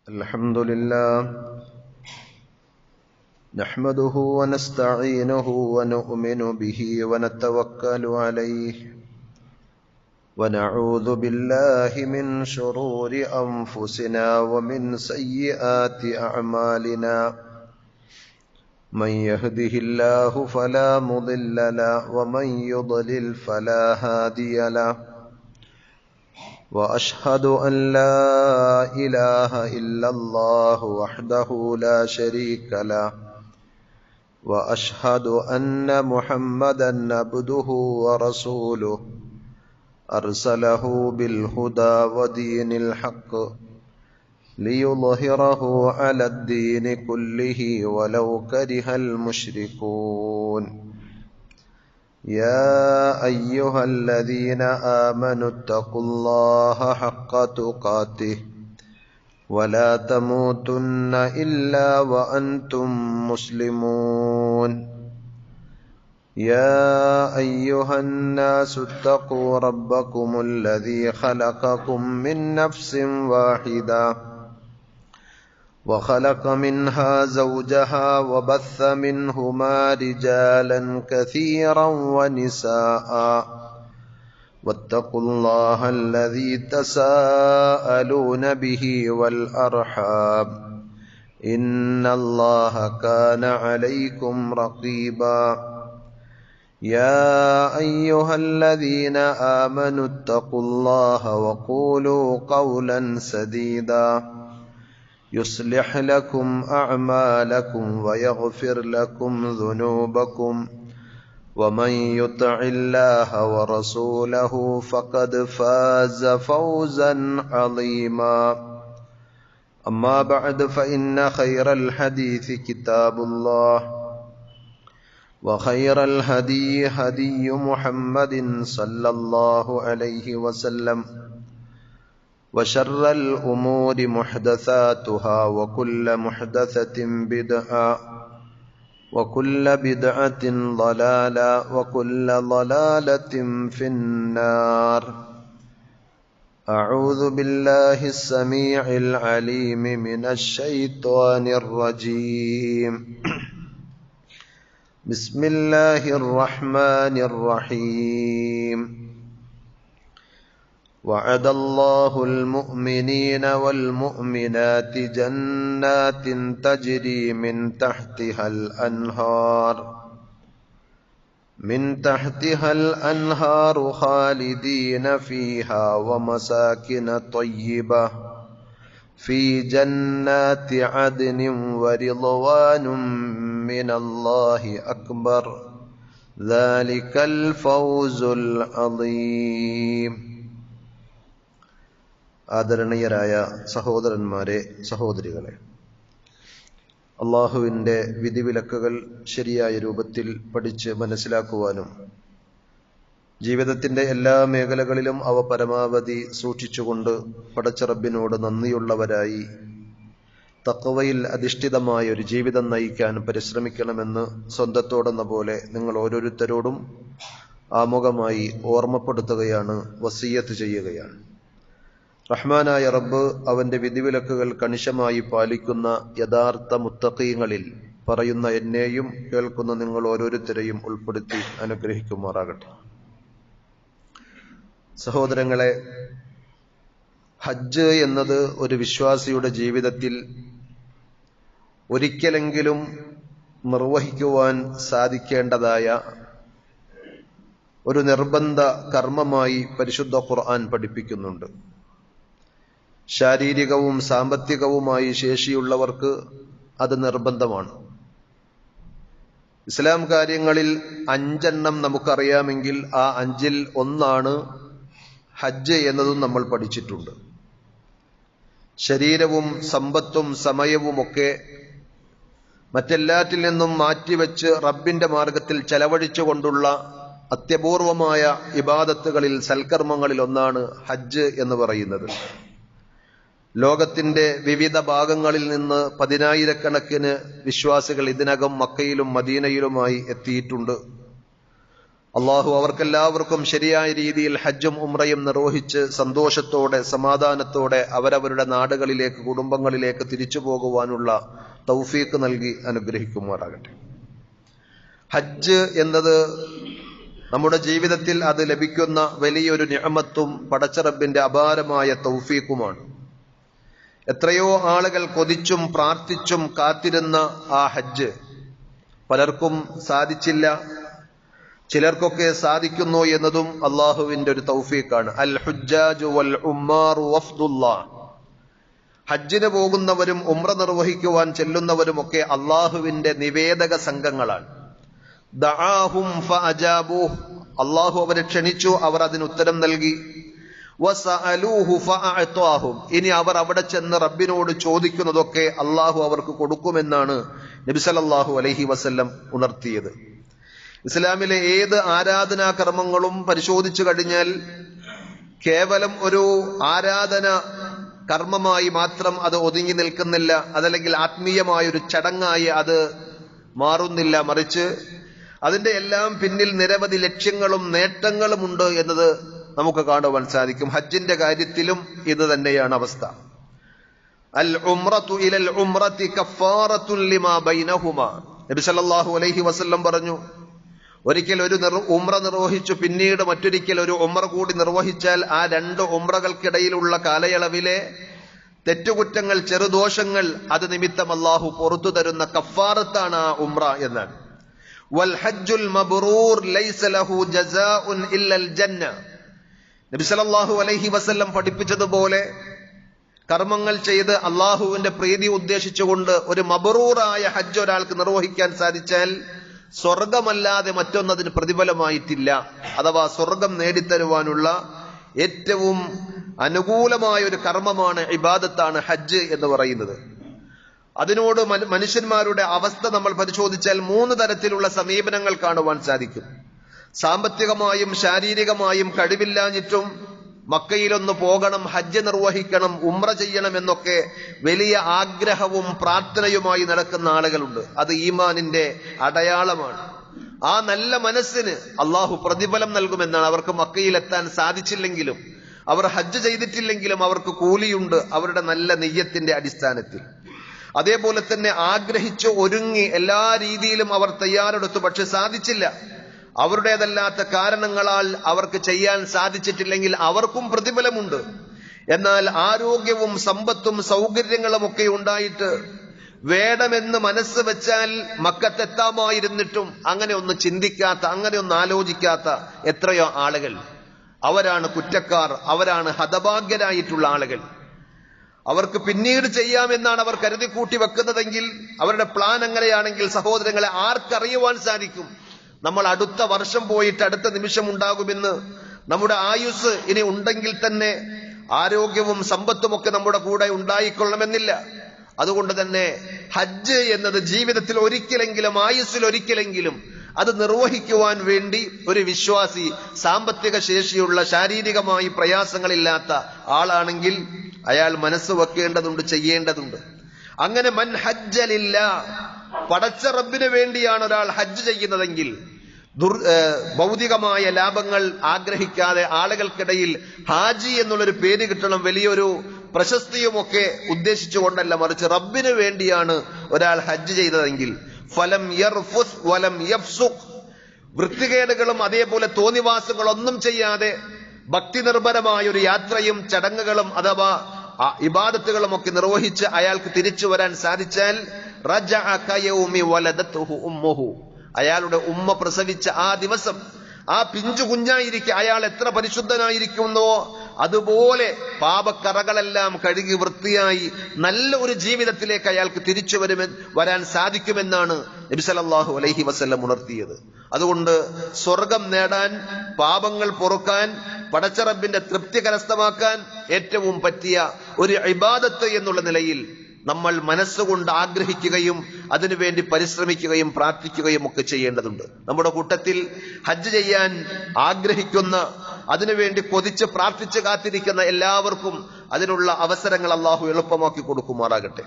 الحمد لله نحمده ونستعينه ونؤمن به ونتوكل عليه ونعوذ بالله من شرور أنفسنا ومن سيئات أعمالنا من يهده الله فلا مضل له ومن يضلل فلا هادي له وأشهد أن لا إله إلا الله وحده لا شريك له وأشهد أن محمدا عبده ورسوله أرسله بالهدى ودين الحق ليظهره على الدين كله ولو كره المشركون يا أيها الذين آمنوا اتقوا الله حق تقاته ولا تموتن إلا وأنتم مسلمون يا أيها الناس اتقوا ربكم الذي خلقكم من نفس واحدة وخلق منها زوجها وبث منهما رجالا كثيرا ونساء واتقوا الله الذي تساءلون به والأرحام إن الله كان عليكم رقيبا يا أيها الذين آمنوا اتقوا الله وقولوا قولا سديدا يصلح لكم أعمالكم ويغفر لكم ذنوبكم ومن يطع الله ورسوله فقد فاز فوزا عظيما أما بعد فإن خير الحديث كتاب الله وخير الهدي هدي محمد صلى الله عليه وسلم وشر الأمور محدثاتها وكل محدثة بدعة وكل بدعة ضلالة وكل ضلالة في النار أعوذ بالله السميع العليم من الشيطان الرجيم بسم الله الرحمن الرحيم وعد الله المؤمنين والمؤمنات جنات تجري من تحتها الأنهار خالدين فيها ومساكن طيبة في جنات عدن ورضوان من الله أكبر ذلك الفوز العظيم. ആദരണീയരായ സഹോദരന്മാരെ, സഹോദരികളെ, അള്ളാഹുവിൻ്റെ വിധിവിലക്കുകൾ ശരിയായ രൂപത്തിൽ പഠിച്ച് മനസ്സിലാക്കുവാനും ജീവിതത്തിൻ്റെ എല്ലാ മേഖലകളിലും അവ പരമാവധി സൂക്ഷിച്ചുകൊണ്ട് പടച്ച റബ്ബിനോട് നന്ദിയുള്ളവരായി തഖ്വയിൽ അധിഷ്ഠിതമായ ഒരു ജീവിതം നയിക്കാൻ പരിശ്രമിക്കണമെന്ന് സ്വന്തത്തോടെന്ന പോലെ നിങ്ങൾ ഓരോരുത്തരോടും ആമുഖമായി ഓർമ്മപ്പെടുത്തുകയാണ്, വസിയ്യത്ത് ചെയ്യുകയാണ്. റഹ്മാനായ റബ്ബ് അവന്റെ വിധിവിലക്കുകൾ കണിശമായി പാലിക്കുന്ന യഥാർത്ഥ മുത്തഖീങ്ങളിൽ പറയുന്ന എന്നെയും കേൾക്കുന്ന നിങ്ങൾ ഓരോരുത്തരെയും ഉൾപ്പെടുത്തി അനുഗ്രഹിക്കുമാറാകട്ടെ. സഹോദരങ്ങളെ, ഹജ്ജ് എന്നത് ഒരു വിശ്വാസിയുടെ ജീവിതത്തിൽ ഒരിക്കലെങ്കിലും നിർവഹിക്കുവാൻ സാധിക്കേണ്ടതായ ഒരു നിർബന്ധ കർമ്മമായി പരിശുദ്ധ ഖുർആൻ പഠിപ്പിക്കുന്നുണ്ട്. ശാരീരികവും സാമ്പത്തികവുമായി ശേഷിയുള്ളവർക്ക് അത് നിർബന്ധമാണ്. ഇസ്ലാം കാര്യങ്ങളിൽ 5 നമുക്കറിയാമെങ്കിൽ ആ 5-ൽ ഒന്നാണ് ഹജ്ജ് എന്നതും നമ്മൾ പഠിച്ചിട്ടുണ്ട്. ശരീരവും സമ്പത്തും സമയവുമൊക്കെ മറ്റെല്ലാറ്റിൽ നിന്നും മാറ്റിവെച്ച് റബ്ബിന്റെ മാർഗത്തിൽ ചെലവഴിച്ചുകൊണ്ടുള്ള അത്യപൂർവമായ ഇബാദത്തുകളിൽ, സൽക്കർമ്മങ്ങളിൽ ഒന്നാണ് ഹജ്ജ് എന്ന് പറയുന്നത്. ലോകത്തിന്റെ വിവിധ ഭാഗങ്ങളിൽ നിന്ന് 10,000-കണക്കിന് വിശ്വാസികൾ ഇതിനകം മക്കയിലും മദീനയിലുമായി എത്തിയിട്ടുണ്ട്. അള്ളാഹു അവർക്കെല്ലാവർക്കും ശരിയായ രീതിയിൽ ഹജ്ജും ഉംറയും നിർവഹിച്ച് സന്തോഷത്തോടെ സമാധാനത്തോടെ അവരവരുടെ നാടുകളിലേക്ക് കുടുംബങ്ങളിലേക്ക് തിരിച്ചു പോകുവാനുള്ള തൗഫീഖ് നൽകി അനുഗ്രഹിക്കുമാറാകട്ടെ. ഹജ്ജ് എന്നത് നമ്മുടെ ജീവിതത്തിൽ അത് ലഭിക്കുന്ന വലിയൊരു നിഅമത്തും പടച്ചറബിന്റെ അപാരമായ തൗഫീഖുമാണ്. എത്രയോ ആളുകൾ കൊതിച്ചും പ്രാർത്ഥിച്ചും കാത്തിരുന്ന ആ ഹജ്ജ് പലർക്കും സാധിച്ചില്ല. ചിലർക്കൊക്കെ സാധിക്കുന്നു എന്നതും അള്ളാഹുവിന്റെ ഒരു തൗഫീഖാണ്. അൽ ഹുജ്ജാജു വൽ ഉമ്മാറു വഫ്ദുല്ലാഹ്. ഹജ്ജിന് പോകുന്നവരും ഉംറ നിർവഹിക്കുവാൻ ചെല്ലുന്നവരുമൊക്കെ അള്ളാഹുവിന്റെ നിവേദക സംഘങ്ങളാണ്. ദഅാഹും ഫഅജാബൂഹ്. അള്ളാഹു അവരെ ക്ഷണിച്ചു, അവർ അതിന് ഉത്തരം നൽകി. വസഅലൂഹു ഫഅഅതാഹും. ഇനി അവർ അവിടെ ചെന്ന് റബ്ബിനോട് ചോദിക്കുന്നതൊക്കെ അള്ളാഹു അവർക്ക് കൊടുക്കുമെന്നാണ് നബി സല്ലല്ലാഹു അലൈഹി വസല്ലം ഉണർത്തിയത്. ഇസ്ലാമിലെ ഏത് ആരാധനാ കർമ്മങ്ങളും പരിശോധിച്ചു കഴിഞ്ഞാൽ കേവലം ഒരു ആരാധന കർമ്മമായി മാത്രം അത് ഒതുങ്ങി നിൽക്കുന്നില്ല, അതല്ലെങ്കിൽ ആത്മീയമായ ഒരു ചടങ്ങായി അത് മാറുന്നില്ല. മറിച്ച് അതിന്റെ എല്ലാം പിന്നിൽ നിരവധി ലക്ഷ്യങ്ങളും നേട്ടങ്ങളും ഉണ്ട് എന്നത് നമുക്ക് കാണുവാൻ സാധിക്കും. ഹജ്ജിന്റെ കാര്യത്തിലും ഇത് തന്നെയാണ് അവസ്ഥ. അൽ ഉംറതു ഇലൽ ഉംറതി കഫാറത്തുൻ ലിമാ ബൈനഹുമാ. നബി സല്ലല്ലാഹു അലൈഹി വസല്ലം പറഞ്ഞു, ഒരിക്കൽ ഒരു ഉംറ നിർവഹിച്ചു പിന്നീട് മറ്റൊരിക്കൽ ഒരു ഉംറ കൂടി നിർവഹിച്ചാൽ ആ രണ്ട് ഉംറകൾക്കിടയിലുള്ള കാലയളവിലെ തെറ്റുകുറ്റങ്ങൾ, ചെറുദോഷങ്ങൾ അത് നിമിത്തം അല്ലാഹു പുറത്തു തരുന്ന കഫാറത്താണ് ആ ഉംറ എന്നാണ്. വൽ ഹജ്ജുൽ മബ്റൂർ ലൈസ ലഹു ജസാഉൻ ഇല്ലൽ ജന്ന. നബി സല്ലല്ലാഹു അലൈഹി വസല്ലം പഠിപ്പിച്ചതുപോലെ കർമ്മങ്ങൾ ചെയ്ത് അള്ളാഹുവിന്റെ പ്രീതി ഉദ്ദേശിച്ചുകൊണ്ട് ഒരു മബ്റൂറായ ഹജ്ജ് ഒരാൾക്ക് നിർവഹിക്കാൻ സാധിച്ചാൽ സ്വർഗമല്ലാതെ മറ്റൊന്നതിന് പ്രതിഫലമായിട്ടില്ല. അഥവാ സ്വർഗം നേടിത്തരുവാനുള്ള ഏറ്റവും അനുകൂലമായ ഒരു കർമ്മമാണ്, ഇബാദത്താണ് ഹജ്ജ് എന്ന് പറയുന്നത്. അതിനോട് മനുഷ്യന്മാരുടെ അവസ്ഥ നമ്മൾ പരിശോധിച്ചാൽ 3 തരത്തിലുള്ള സമീപനങ്ങൾ കാണുവാൻ സാധിക്കും. സാമ്പത്തികമായും ശാരീരികമായും കഴിവില്ലാഞ്ഞിട്ടും മക്കയിലൊന്ന് പോകണം, ഹജ്ജ് നിർവഹിക്കണം, ഉംറ ചെയ്യണം എന്നൊക്കെ വലിയ ആഗ്രഹവും പ്രാർത്ഥനയുമായി നടക്കുന്ന ആളുകളുണ്ട്. അത് ഈമാനിന്റെ അടയാളമാണ്. ആ നല്ല മനസ്സിന് അള്ളാഹു പ്രതിഫലം നൽകുമെന്നാണ്. അവർക്ക് മക്കയിലെത്താൻ സാധിച്ചില്ലെങ്കിലും, അവർ ഹജ്ജ് ചെയ്തിട്ടില്ലെങ്കിലും അവർക്ക് കൂലിയുണ്ട് അവരുടെ നല്ല നിയ്യത്തിന്റെ അടിസ്ഥാനത്തിൽ. അതേപോലെ തന്നെ ആഗ്രഹിച്ച് ഒരുങ്ങി എല്ലാ രീതിയിലും അവർ തയ്യാറെടുത്തു, പക്ഷെ സാധിച്ചില്ല. അവരുടേതല്ലാത്ത കാരണങ്ങളാൽ അവർക്ക് ചെയ്യാൻ സാധിച്ചിട്ടില്ലെങ്കിൽ അവർക്കും പ്രതിഫലമുണ്ട്. എന്നാൽ ആരോഗ്യവും സമ്പത്തും സൗകര്യങ്ങളും ഒക്കെ ഉണ്ടായിട്ട് വേണമെന്ന് മനസ്സ് വെച്ചാൽ മക്കത്തെത്താമായിരുന്നിട്ടും അങ്ങനെ ഒന്ന് ചിന്തിക്കാത്ത, അങ്ങനെ ഒന്ന് ആലോചിക്കാത്ത എത്രയോ ആളുകൾ. അവരാണ് കുറ്റക്കാർ, അവരാണ് ഹതഭാഗ്യരായിട്ടുള്ള ആളുകൾ. അവർക്ക് പിന്നീട് ചെയ്യാമെന്നാണ് അവർ കരുതി കൂട്ടി വെക്കുന്നതെങ്കിൽ, അവരുടെ പ്ലാൻ അങ്ങനെയാണെങ്കിൽ സഹോദരങ്ങളെ ആർക്കറിയുവാൻ സാധിക്കും നമ്മൾ അടുത്ത വർഷം പോയിട്ട് അടുത്ത നിമിഷം ഉണ്ടാകുമെന്ന്? നമ്മുടെ ആയുസ് ഇനി ഉണ്ടെങ്കിൽ തന്നെ ആരോഗ്യവും സമ്പത്തും ഒക്കെ നമ്മുടെ കൂടെ ഉണ്ടായിക്കൊള്ളണമെന്നില്ല. അതുകൊണ്ട് തന്നെ ഹജ്ജ് എന്നത് ജീവിതത്തിൽ ഒരിക്കലെങ്കിലും, ആയുസ്സിൽ ഒരിക്കലെങ്കിലും അത് നിർവഹിക്കുവാൻ വേണ്ടി ഒരു വിശ്വാസി സാമ്പത്തിക ശേഷിയുള്ള, ശാരീരികമായി പ്രയാസങ്ങളില്ലാത്ത ആളാണെങ്കിൽ അയാൾ മനസ്സ് വെക്കേണ്ടതുണ്ട്, ചെയ്യേണ്ടതുണ്ട്. അങ്ങനെ മൻ ഹജ്ജലില്ല, പടച്ച റബ്ബിന് വേണ്ടിയാണ് ഒരാൾ ഹജ്ജ് ചെയ്യുന്നതെങ്കിൽ ഭൗതികമായ ലാഭങ്ങൾ ആഗ്രഹിക്കാതെ ആളുകൾക്കിടയിൽ ഹാജി എന്നുള്ളൊരു പേര് കിട്ടണം, വലിയൊരു പ്രശസ്തിയുമൊക്കെ ഉദ്ദേശിച്ചുകൊണ്ടല്ല, മറിച്ച് റബ്ബിന് വേണ്ടിയാണ് ഒരാൾ ഹജ്ജ് ചെയ്തതെങ്കിൽ ഫലം യർഫുസ് വലം യഫ്സുഖ്, വൃത്തികേടുകളും അതേപോലെ തോന്നിവാസങ്ങളൊന്നും ചെയ്യാതെ ഭക്തി നിർഭരമായ ഒരു യാത്രയും ചടങ്ങുകളും അഥവാ ഇബാദത്തുകളും ഒക്കെ നിർവഹിച്ച് അയാൾക്ക് തിരിച്ചു വരാൻ സാധിച്ചാൽ റജഅ കയൗമി വലദതുഹു ഉമ്മുഹു, അയാളുടെ ഉമ്മ പ്രസവിച്ച ആ ദിവസം, ആ പിഞ്ചു കുഞ്ഞായിരിക്കെ അയാൾ എത്ര പരിശുദ്ധനായിരിക്കുന്നുവോ അതുപോലെ പാപക്കറകളെല്ലാം കഴുകി വൃത്തിയായി നല്ല ഒരു ജീവിതത്തിലേക്ക് അയാൾക്ക് തിരിച്ചു വരാൻ സാധിക്കുമെന്നാണ് നബി സല്ലല്ലാഹു അലൈഹി വസല്ലം ഉണർത്തിയത്. അതുകൊണ്ട് സ്വർഗം നേടാൻ, പാപങ്ങൾ പൊറുക്കാൻ, പടച്ച റബ്ബിന്റെ തൃപ്തി കരസ്ഥമാക്കാൻ ഏറ്റവും പറ്റിയ ഒരു ഇബാദത്ത് എന്നുള്ള നിലയിൽ നമ്മൾ മനസ്സുകൊണ്ട് ആഗ്രഹിക്കുകയും അതിനുവേണ്ടി പരിശ്രമിക്കുകയും പ്രാർത്ഥിക്കുകയും ഒക്കെ ചെയ്യേണ്ടതുണ്ട്. നമ്മുടെ കൂട്ടത്തിൽ ഹജ്ജ് ചെയ്യാൻ ആഗ്രഹിക്കുന്ന, അതിനുവേണ്ടി കൊതിച്ച് പ്രാർത്ഥിച്ച് കാത്തിരിക്കുന്ന എല്ലാവർക്കും അതിനുള്ള അവസരങ്ങൾ അള്ളാഹു എളുപ്പമാക്കി കൊടുക്കുമാറാകട്ടെ.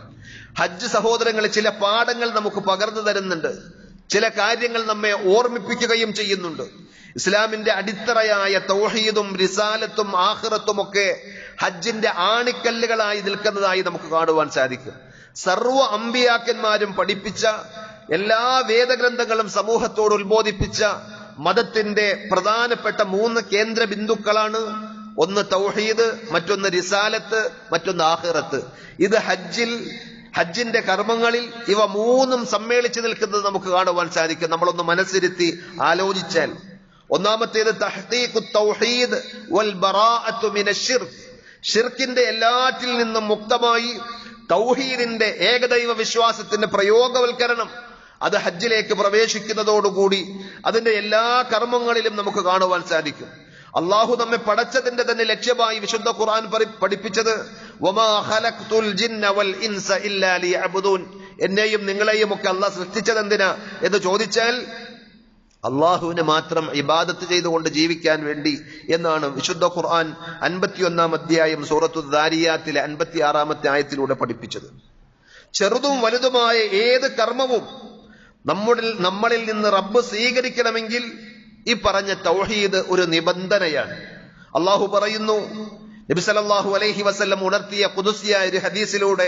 ഹജ്ജ് സഹോദരങ്ങളെ ചില പാഠങ്ങൾ നമുക്ക് പകർന്നു തരുന്നുണ്ട്. ചില കാര്യങ്ങൾ നമ്മെ ഓർമ്മിപ്പിക്കുകയും ചെയ്യുന്നുണ്ട്. ഇസ്ലാമിന്റെ അടിത്തറയായ തൗഹീദും റിസാലത്തും ആഖിറത്തും ഒക്കെ ഹജ്ജിന്റെ ആണിക്കല്ലുകളായി നിൽക്കുന്നതായി നമുക്ക് കാണുവാൻ സാധിക്കും. സർവ്വ അമ്പിയാക്കന്മാരും പഠിപ്പിച്ച എല്ലാ വേദഗ്രന്ഥങ്ങളും സമൂഹത്തോട് ഉത്ബോധിപ്പിച്ച മതത്തിന്റെ പ്രധാനപ്പെട്ട 3 കേന്ദ്ര ബിന്ദുക്കളാണ്. ഒന്ന് തൗഹീദ്, മറ്റൊന്ന് റിസാലത്ത്, മറ്റൊന്ന് ആഖിറത്ത്. ഇത് ഹജ്ജിന്റെ കർമ്മങ്ങളിൽ ഇവ 3ഉം സമ്മേളിച്ചു നിൽക്കുന്നത് നമുക്ക് കാണുവാൻ സാധിക്കും. നമ്മളൊന്ന് മനസ്സിരുത്തി ആലോചിച്ചാൽ, ഒന്നാമത്തേത് തഹ്ഖീഖുത് തൗഹീദ് വൽ ബറാഅത്തു മിനശ് ശിർക്ക്. ഷിർക്കിന്റെ എല്ലാറ്റിൽ നിന്നും മുക്തമായി തൗഹീദിന്റെ ഏകദൈവ വിശ്വാസത്തിന്റെ പ്രയോഗവൽക്കരണം. അത് ഹജ്ജിലേക്ക് പ്രവേശിക്കുന്നതോടുകൂടി അതിന്റെ എല്ലാ കർമ്മങ്ങളിലും നമുക്ക് കാണുവാൻ സാധിക്കും. അള്ളാഹു നമ്മെ പടച്ചതിന്റെ തന്നെ ലക്ഷ്യമായി വിശുദ്ധ ഖുർആൻ പഠിപ്പിച്ചത് വമാ ഖലഖ്തുൽ ജിന്ന വൽ ഇൻസ ഇല്ലാ ലിയഅ്ബുദൂൻ. എന്നെയും നിങ്ങളെയും ഒക്കെ അള്ളാഹ് സൃഷ്ടിച്ചതെന്തിനാ എന്ന് ചോദിച്ചാൽ അള്ളാഹുവിന് മാത്രം ഇബാദത്ത് ചെയ്തുകൊണ്ട് ജീവിക്കാൻ വേണ്ടി എന്നാണ് വിശുദ്ധ ഖുർആൻ 51-ാം അധ്യായം സൂറത്തു ദാരിയാത്തിലെ 56-ാമത്തെ ആയത്തിലൂടെ പഠിപ്പിച്ചത്. ചെറുതും വലുതുമായ ഏത് കർമ്മവും നമ്മളിൽ നിന്ന് റബ്ബ് സ്വീകരിക്കണമെങ്കിൽ ഈ പറഞ്ഞ തൗഹീദ് ഒരു നിബന്ധനയാണ്. അള്ളാഹു പറയുന്നു, നബി സല്ലല്ലാഹു അലൈഹി വസല്ലം ഉണർത്തിയ ഖുദ്സിയായ ഒരു ഹദീസിലൂടെ,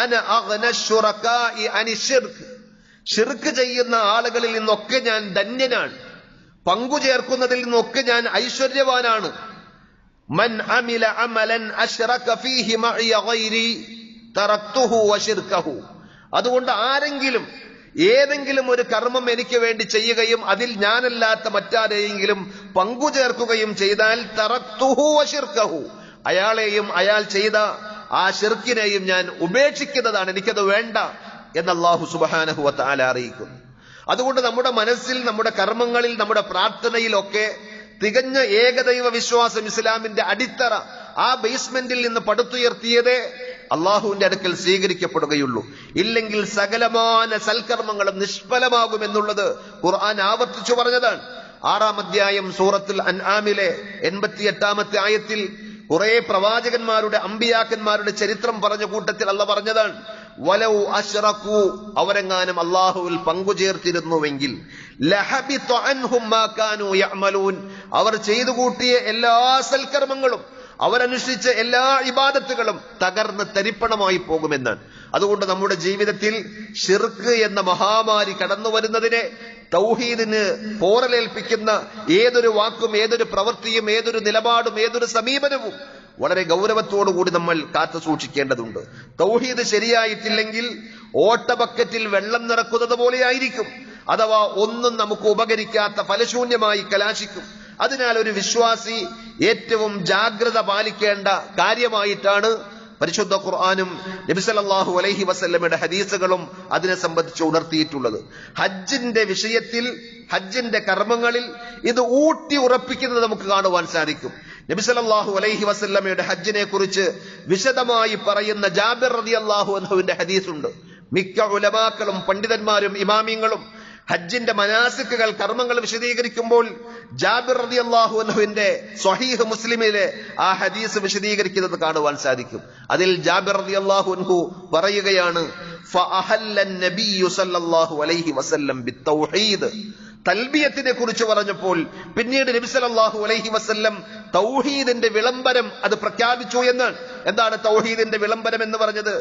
അന അഗ്ന ശുറകാഇ അനി ശിർക്ക്. ഷിർക്ക് ചെയ്യുന്ന ആളുകളിൽ നിന്നൊക്കെ ഞാൻ ധന്യനാണ്, പങ്കു ചേർക്കുന്നതിൽ നിന്നൊക്കെ ഞാൻ ഐശ്വര്യവാനാണ്. മൻ അമില അമലൻ അശ്റക ഫീഹി മഇ ഗൈരി തറക്തുഹു വശിർകഹു. അതുകൊണ്ട് ആരെങ്കിലും ഏതെങ്കിലും ഒരു കർമ്മം എനിക്ക് വേണ്ടി ചെയ്യുകയും അതിൽ ഞാനല്ലാത്ത മറ്റാരെയെങ്കിലും പങ്കു ചേർക്കുകയും ചെയ്താൽ തറക്തുഹു വശിർകഹു, അയാളെയും അയാൾ ചെയ്ത ആ ശിർക്കിനെയും ഞാൻ ഉപേക്ഷിക്കുന്നതാണ്, എനിക്കത് വേണ്ട എന്ന് അല്ലാഹു സുബ്ഹാനഹു വ തആല അറിയിക്കുന്നു. അതുകൊണ്ട് നമ്മുടെ മനസ്സിൽ, നമ്മുടെ കർമ്മങ്ങളിൽ, നമ്മുടെ പ്രാർത്ഥനയിലൊക്കെ തികഞ്ഞ ഏകദൈവ വിശ്വാസം, ഇസ്ലാമിന്റെ അടിത്തറ, ആ ബേസ്മെന്റിൽ നിന്ന് പടുത്തുയർത്തിയതേ അള്ളാഹുവിന്റെ അടുക്കൽ സ്വീകരിക്കപ്പെടുകയുള്ളൂ. ഇല്ലെങ്കിൽ സകലമാന സൽക്കർമ്മങ്ങളും നിഷ്ഫലമാകുമെന്നുള്ളത് ഖുർആൻ ആവർത്തിച്ചു പറഞ്ഞതാണ്. 6-ാം അധ്യായം സൂറത്തുൽ അൻആമിലെ 88-ാമത്തെ ആയത്തിൽ കുറെ പ്രവാചകന്മാരുടെ, അമ്പിയാക്കന്മാരുടെ ചരിത്രം പറഞ്ഞ കൂട്ടത്തിൽ അള്ളാഹ് പറഞ്ഞതാണ്, വലൗ അശ്റകൂ, അവരെങ്ങാനും അള്ളാഹുവിൽ പങ്കുചേർത്തിരുന്നുവെങ്കിൽ, ലഹബിത അൻഹും മാ കാനൂ യഅമലൂൻ, അവർ ചെയ്തു കൂട്ടിയ എല്ലാ സൽക്കർമ്മങ്ങളും, അവരനുഷ്ഠിച്ച എല്ലാ ഇബാദത്തുകളും തകർന്ന് തരിപ്പണമായി പോകുമെന്നാണ്. അതുകൊണ്ട് നമ്മുടെ ജീവിതത്തിൽ ഷിർക്ക് എന്ന മഹാമാരി കടന്നു വരുന്നതിനെ, തൗഹീദിന് പോറലേൽപ്പിക്കുന്ന ഏതൊരു വാക്കും, ഏതൊരു പ്രവൃത്തിയും, ഏതൊരു നിലപാടും, ഏതൊരു സമീപനവും വളരെ ഗൗരവത്തോടുകൂടി നമ്മൾ കാത്തു സൂക്ഷിക്കേണ്ടതുണ്ട്. തൗഹീദ് ശരിയായിട്ടില്ലെങ്കിൽ ഓട്ടബക്കറ്റിൽ വെള്ളം നിറക്കുന്നത് പോലെയായിരിക്കും, അഥവാ ഒന്നും നമുക്ക് ഉപകരിക്കാത്ത ഫലശൂന്യമായി കലാശിക്കും. അതിനാൽ ഒരു വിശ്വാസി ഏറ്റവും ജാഗ്രത പാലിക്കേണ്ട കാര്യമായിട്ടാണ് പരിശുദ്ധ ഖുർആനും നബി സല്ലല്ലാഹു അലൈഹി വസല്ലമയുടെ ഹദീസുകളും അതിനെ സംബന്ധിച്ച് ഉണർത്തിയിട്ടുള്ളത്. ഹജ്ജിന്റെ വിഷയത്തിൽ, ഹജ്ജിന്റെ കർമ്മങ്ങളിൽ ഇത് ഊട്ടി ഉറപ്പിക്കുന്നത് നമുക്ക് കാണുവാൻ സാധിക്കും. നബി സല്ലല്ലാഹു അലൈഹി വസല്ലമയുടെ ഹജ്ജിനെ കുറിച്ച് വിശദമായി പറയുന്ന ജാബിർ റളിയല്ലാഹു അൻഹുവിന്റെ ഹദീസുണ്ട്. മിക്ക ഉലമാക്കളും, പണ്ഡിതന്മാരും, ഇമാമിങ്ങളും ഹജ്ജിന്റെ മനാസിക്കുകൾ, കർമ്മങ്ങൾ വിശദീകരിക്കുമ്പോൾ ജാബിർ റളിയല്ലാഹു അൻഹുവിന്റെ സ്വഹീഹ് മുസ്ലിമിലെ ആ ഹദീസ് വിശദീകരിക്കുന്നത് കാണുവാൻ സാധിക്കും. അതിൽ ജാബിർ റളിയല്ലാഹു അൻഹു പറയുകയാണ്, ഫഅഹല്ലൻ നബിയ്യു സല്ലല്ലാഹു അലൈഹി വസല്ലം ബിത്തൗഹീദ്. തൽബിയത്തിനെ കുറിച്ച് പറഞ്ഞപ്പോൾ പിന്നീട് നബി സല്ലല്ലാഹു അലൈഹി വസല്ലം തൗഹീദിന്റെ വിളംബരം അത് പ്രഖ്യാപിച്ചു എന്നാണ്. എന്താണ് തൗഹീദിന്റെ വിളംബരം എന്ന് പറഞ്ഞത്?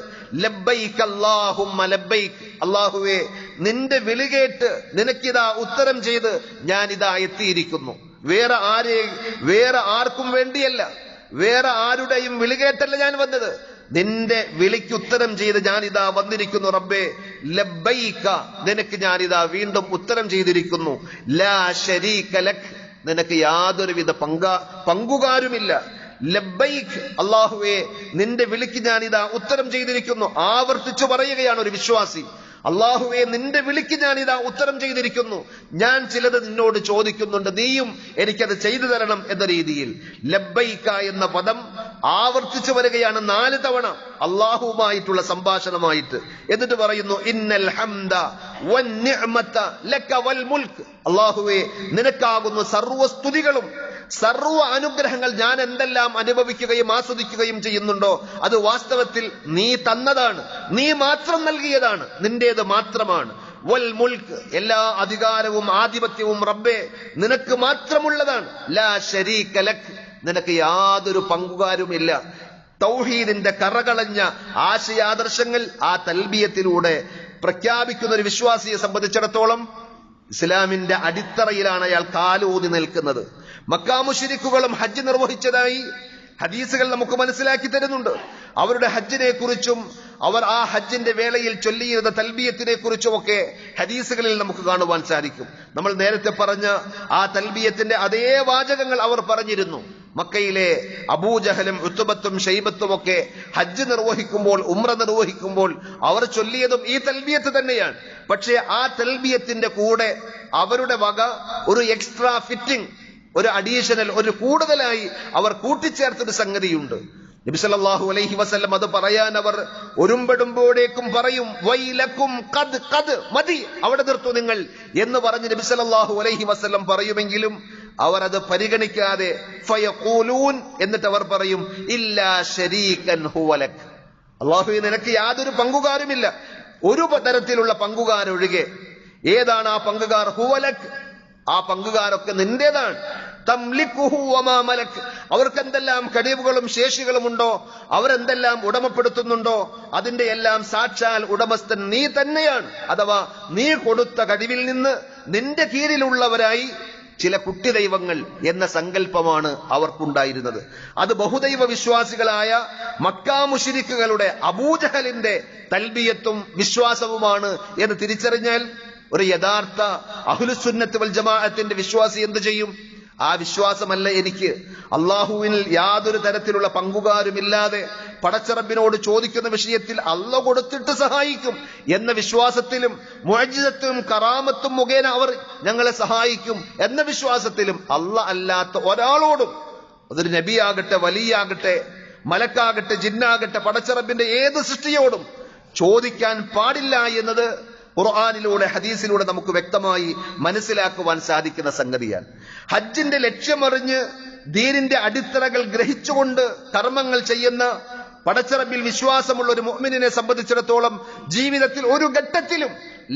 ലബ്ബൈക അല്ലാഹുമ്മ ലബ്ബൈക്, അല്ലാഹുവേ നിന്റെ വിളി കേട്ട് നിനക്കിതാ ഉത്തരം ചെയ്ത് ഞാൻ ഇതാ എത്തിയിരിക്കുന്നു. വേറെ ആർക്കും വേണ്ടിയല്ല, വേറെ ആരുടെയും വിളി കേട്ടല്ല ഞാൻ വന്നത്, നിന്റെ വിളിക്ക് ഉത്തരം ചെയ്ത് ഞാനിതാ വന്നിരിക്കുന്നു. റബ്ബേ ലബ്ബൈക, നിനക്ക് ഞാനിതാ വീണ്ടും ഉത്തരം ചെയ്തിരിക്കുന്നു. ലാ ശരീക ലക്, നിനക്ക് യാതൊരുവിധ പങ്കുകാരുമില്ല. ലബ്ബൈക്, അല്ലാഹുവേ നിന്റെ വിളിക്ക് ഞാനിതാ ഉത്തരം ചെയ്തിരിക്കുന്നു. ആവർത്തിച്ചു പറയുകയാണ് ഒരു വിശ്വാസി, അല്ലാഹുവേ നിന്റെ വിളിക്ക് ഞാനിതാ ഉത്തരം ചെയ്തിരിക്കുന്നു. ഞാൻ ചിലത് നിന്നോട് ചോദിക്കുന്നുണ്ട്, നീയും എനിക്കത് ചെയ്തു തരണം എന്ന രീതിയിൽ ലബ്ബൈക എന്ന പദം ആവർത്തിച്ചു വരികയാണ് 4 തവണ അള്ളാഹുവുമായിട്ടുള്ള സംഭാഷണമായിട്ട്. എന്നിട്ട് പറയുന്നു, ഇന്നൽ ഹംദ വൻ നിഅമത ലക വൽ മുൽക്ക്, അല്ലാഹുവേ നിനക്കാകുന്നു സർവ്വസ്തുതികളും, സർവ്വ അനുഗ്രഹങ്ങൾ ഞാൻ എന്തെല്ലാം അനുഭവിക്കുകയും ആസ്വദിക്കുകയും ചെയ്യുന്നുണ്ടോ അത് വാസ്തവത്തിൽ നീ തന്നതാണ്, നീ മാത്രം നൽകിയതാണ്, നിന്റേത് മാത്രമാണ്. വൽ മുൽക്ക്, എല്ലാ അധികാരവും ആധിപത്യവും റബ്ബേ നിനക്ക് മാത്രമുള്ളതാണ്. ലാ ശരീക ലക്, നിനക്ക് യാതൊരു പങ്കുകാരുമില്ല. തൗഹീദിന്റെ കറകളഞ്ഞ ആശയാദർശങ്ങൾ ആ തൽബിയത്തിലൂടെ പ്രഖ്യാപിക്കുന്ന ഒരു വിശ്വാസിയെ സംബന്ധിച്ചിടത്തോളം ഇസ്ലാമിന്റെ അടിത്തറയിലാണ് അയാൾ കാലൂന്നി നിൽക്കുന്നത്. മക്കാ മുശ്രിക്കുകളും ഹജ്ജ് നിർവഹിച്ചതായി ഹദീസുകൾ നമുക്ക് മനസ്സിലാക്കി തരുന്നുണ്ട്. അവരുടെ ഹജ്ജിനെ കുറിച്ചും അവർ ആ ഹജ്ജിന്റെ വേളയിൽ ചൊല്ലിയിരുന്ന തൽബിയത്തിനെ കുറിച്ചുമൊക്കെ ഹദീസുകളിൽ നമുക്ക് കാണുവാൻ സാധിക്കും. നമ്മൾ നേരത്തെ പറഞ്ഞ ആ തൽബിയത്തിന്റെ അതേ വാചകങ്ങൾ അവർ പറഞ്ഞിരുന്നു. മക്കയിലെ അബൂജഹലും ഉത്ബത്തും ഷൈബത്തും ഒക്കെ ഹജ്ജ് നിർവഹിക്കുമ്പോൾ, ഉംറ നിർവഹിക്കുമ്പോൾ അവർ ചൊല്ലിയതും ഈ തൽബിയത്ത് തന്നെയാണ്. പക്ഷേ ആ തൽബിയത്തിന്റെ കൂടെ അവരുടെ വക ഒരു എക്സ്ട്രാ ഫിറ്റിംഗ്, ഒരു അഡീഷണൽ, ഒരു കൂടുതലായി അവർ കൂട്ടിച്ചേർത്തൊരു സംഗതിയുണ്ട്. നബി സല്ലല്ലാഹു അലൈഹി വസല്ലം അത് പറയാൻ അവർ ഒരുമ്പെടുമ്പോഴേക്കും പറയും, വൈലക്കും ഖദ് ഖദ്, മതി, അവിടെ നിർത്തു നിങ്ങൾ എന്ന് പറഞ്ഞ് നബി സല്ലല്ലാഹു അലൈഹി വസല്ലം പറയുമെങ്കിലും അവർ അത് പരിഗണിക്കാതെ ഫയഖൂലൂൻ, എന്നിട്ട് അവർ പറയും, ഇല്ലാ ശരീകൻ ഹുവലക്, അല്ലാഹുവേ നിനക്ക് യാതൊരു പങ്കുകാരുമില്ല, ഒരു തരത്തിലുള്ള പങ്കുകാരൊഴികെ. ഏതാണ് ആ പങ്കുകാർ? ഹുവലക്, ആ പങ്കുകാരൊക്കെ നിന്റേതാണ്. തംലിക്കുഹു വമാ മലക്, അവർക്ക് എന്തെല്ലാം കഴിവുകളും ശേഷികളുമുണ്ടോ, അവരെന്തെല്ലാം ഉടമപ്പെടുത്തുന്നുണ്ടോ, അതിന്റെ എല്ലാം സാക്ഷാൽ ഉടമസ്ഥൻ നീ തന്നെയാണ്. അഥവാ നീ കൊടുത്ത കഴിവിൽ നിന്ന് നിന്റെ കീഴിലുള്ളവരായി ചില കുട്ടി ദൈവങ്ങൾ എന്ന സങ്കല്പമാണ് അവർക്കുണ്ടായിരുന്നത്. അത് ബഹുദൈവ വിശ്വാസികളായ മക്കാ മുശ്രിക്കുകളുടെ അബൂജഹലിന്റെ തൽബിയത്തും വിശ്വാസവുമാണ് എന്ന് തിരിച്ചറിഞ്ഞാൽ ഒരു യഥാർത്ഥ അഹ്ലുസുന്നത്ത് വൽ ജമാഅത്തിന്റെ വിശ്വാസി എന്ത് ചെയ്യും? ആ വിശ്വാസമല്ല എനിക്ക്, അള്ളാഹുവിൽ യാതൊരു തരത്തിലുള്ള പങ്കുകാരുമില്ലാതെ പടച്ചറബിനോട് ചോദിക്കുന്ന വിഷയത്തിൽ അള്ളാഹു കൊടുത്തിട്ട് സഹായിക്കും എന്ന വിശ്വാസത്തിലും, മുഅ്ജിസത്തും കറാമത്തും മുഖേന അവർ ഞങ്ങളെ സഹായിക്കും എന്ന വിശ്വാസത്തിലും അള്ളാഹ് അല്ലാത്ത ഒരാളോടും, അതൊരു നബിയാകട്ടെ, വലിയാകട്ടെ, മലക്കാകട്ടെ, ജിന്നാകട്ടെ, പടച്ചറബിന്റെ ഏത് സൃഷ്ടിയോടും ചോദിക്കാൻ പാടില്ല എന്നത് ഖുർആനിലൂടെ ഹദീസിലൂടെ നമുക്ക് വ്യക്തമായി മനസ്സിലാക്കുവാൻ സാധിക്കുന്ന സംഗതിയാണ്. ഹജ്ജിന്റെ ലക്ഷ്യമറിഞ്ഞ് ദീനിന്റെ അടിത്തറകൾ ഗ്രഹിച്ചുകൊണ്ട് കർമ്മങ്ങൾ ചെയ്യുന്ന പടച്ചറബിൽ വിശ്വാസമുള്ള ഒരു മുഅ്മിനിനെ സംബന്ധിച്ചിടത്തോളം ജീവിതത്തിൽ ഒരു ഘട്ടത്തിലും